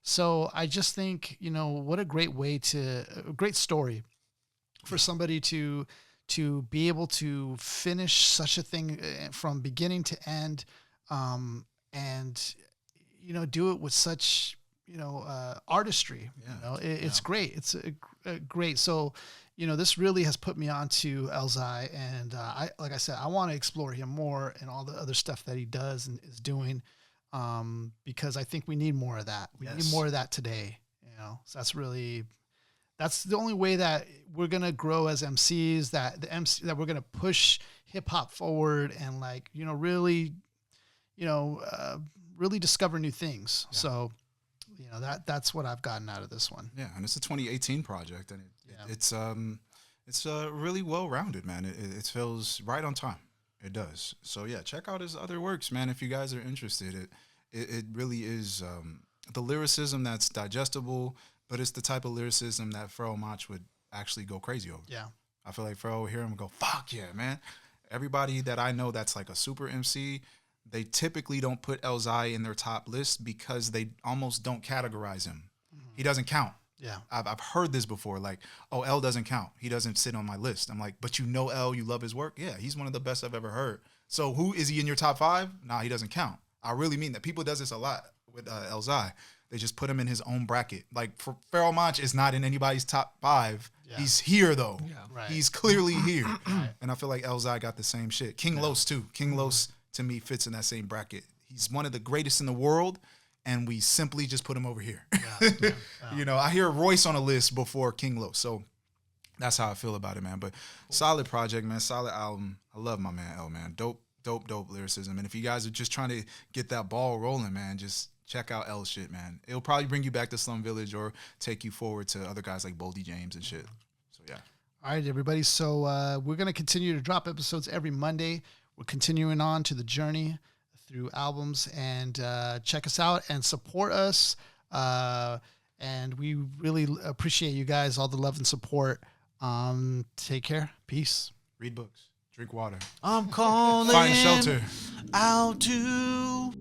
So I just think, what a great a great story for somebody to be able to finish such a thing from beginning to end, and do it with such artistry. It's great. It's great. So this really has put me onto eLZhi, and like I said, I want to explore him more and all the other stuff that he does and is doing, because I think we need more of that. We need more of that today. So that's the only way that we're gonna grow as MCs. That we're gonna push hip hop forward and really discover new things. Yeah. So. That's what I've gotten out of this one. Yeah, and it's a 2018 project, and it's really well rounded, man. It feels right on time. It does. So yeah, check out his other works, man. If you guys are interested, it really is the lyricism that's digestible, but it's the type of lyricism that Pharoah Monch would actually go crazy over. Yeah, I feel like Pharoah would hear him and go, "Fuck yeah, man!" Everybody that I know that's like a super MC. They typically don't put eLZhi in their top list because they almost don't categorize him. Mm-hmm. He doesn't count. Yeah, I've heard this before. Like, oh, L doesn't count. He doesn't sit on my list. I'm like, but L, you love his work. Yeah, he's one of the best I've ever heard. So who is he in your top 5? Nah, he doesn't count. I really mean that. People does this a lot with eLZhi. They just put him in his own bracket. Like, Pharoah Monch is not in anybody's top 5. Yeah. He's here though. Yeah, right. He's clearly here. Right. And I feel like eLZhi got the same shit. King Los too. King Los, to me, fits in that same bracket. He's one of the greatest in the world, and we simply just put him over here. Yeah. I hear Royce on a list before King Los, so that's how I feel about it, man. But solid project, man. Solid album. I love my man L, man. Dope lyricism. And if you guys are just trying to get that ball rolling, man, just check out L's shit, man. It'll probably bring you back to Slum Village or take you forward to other guys like Boldy James and shit. So yeah. All right, everybody. So we're gonna continue to drop episodes every Monday. We're continuing on to the journey through albums, and check us out and support us. And we really appreciate you guys, all the love and support. Take care. Peace. Read books. Drink water. I'm calling Find shelter. out to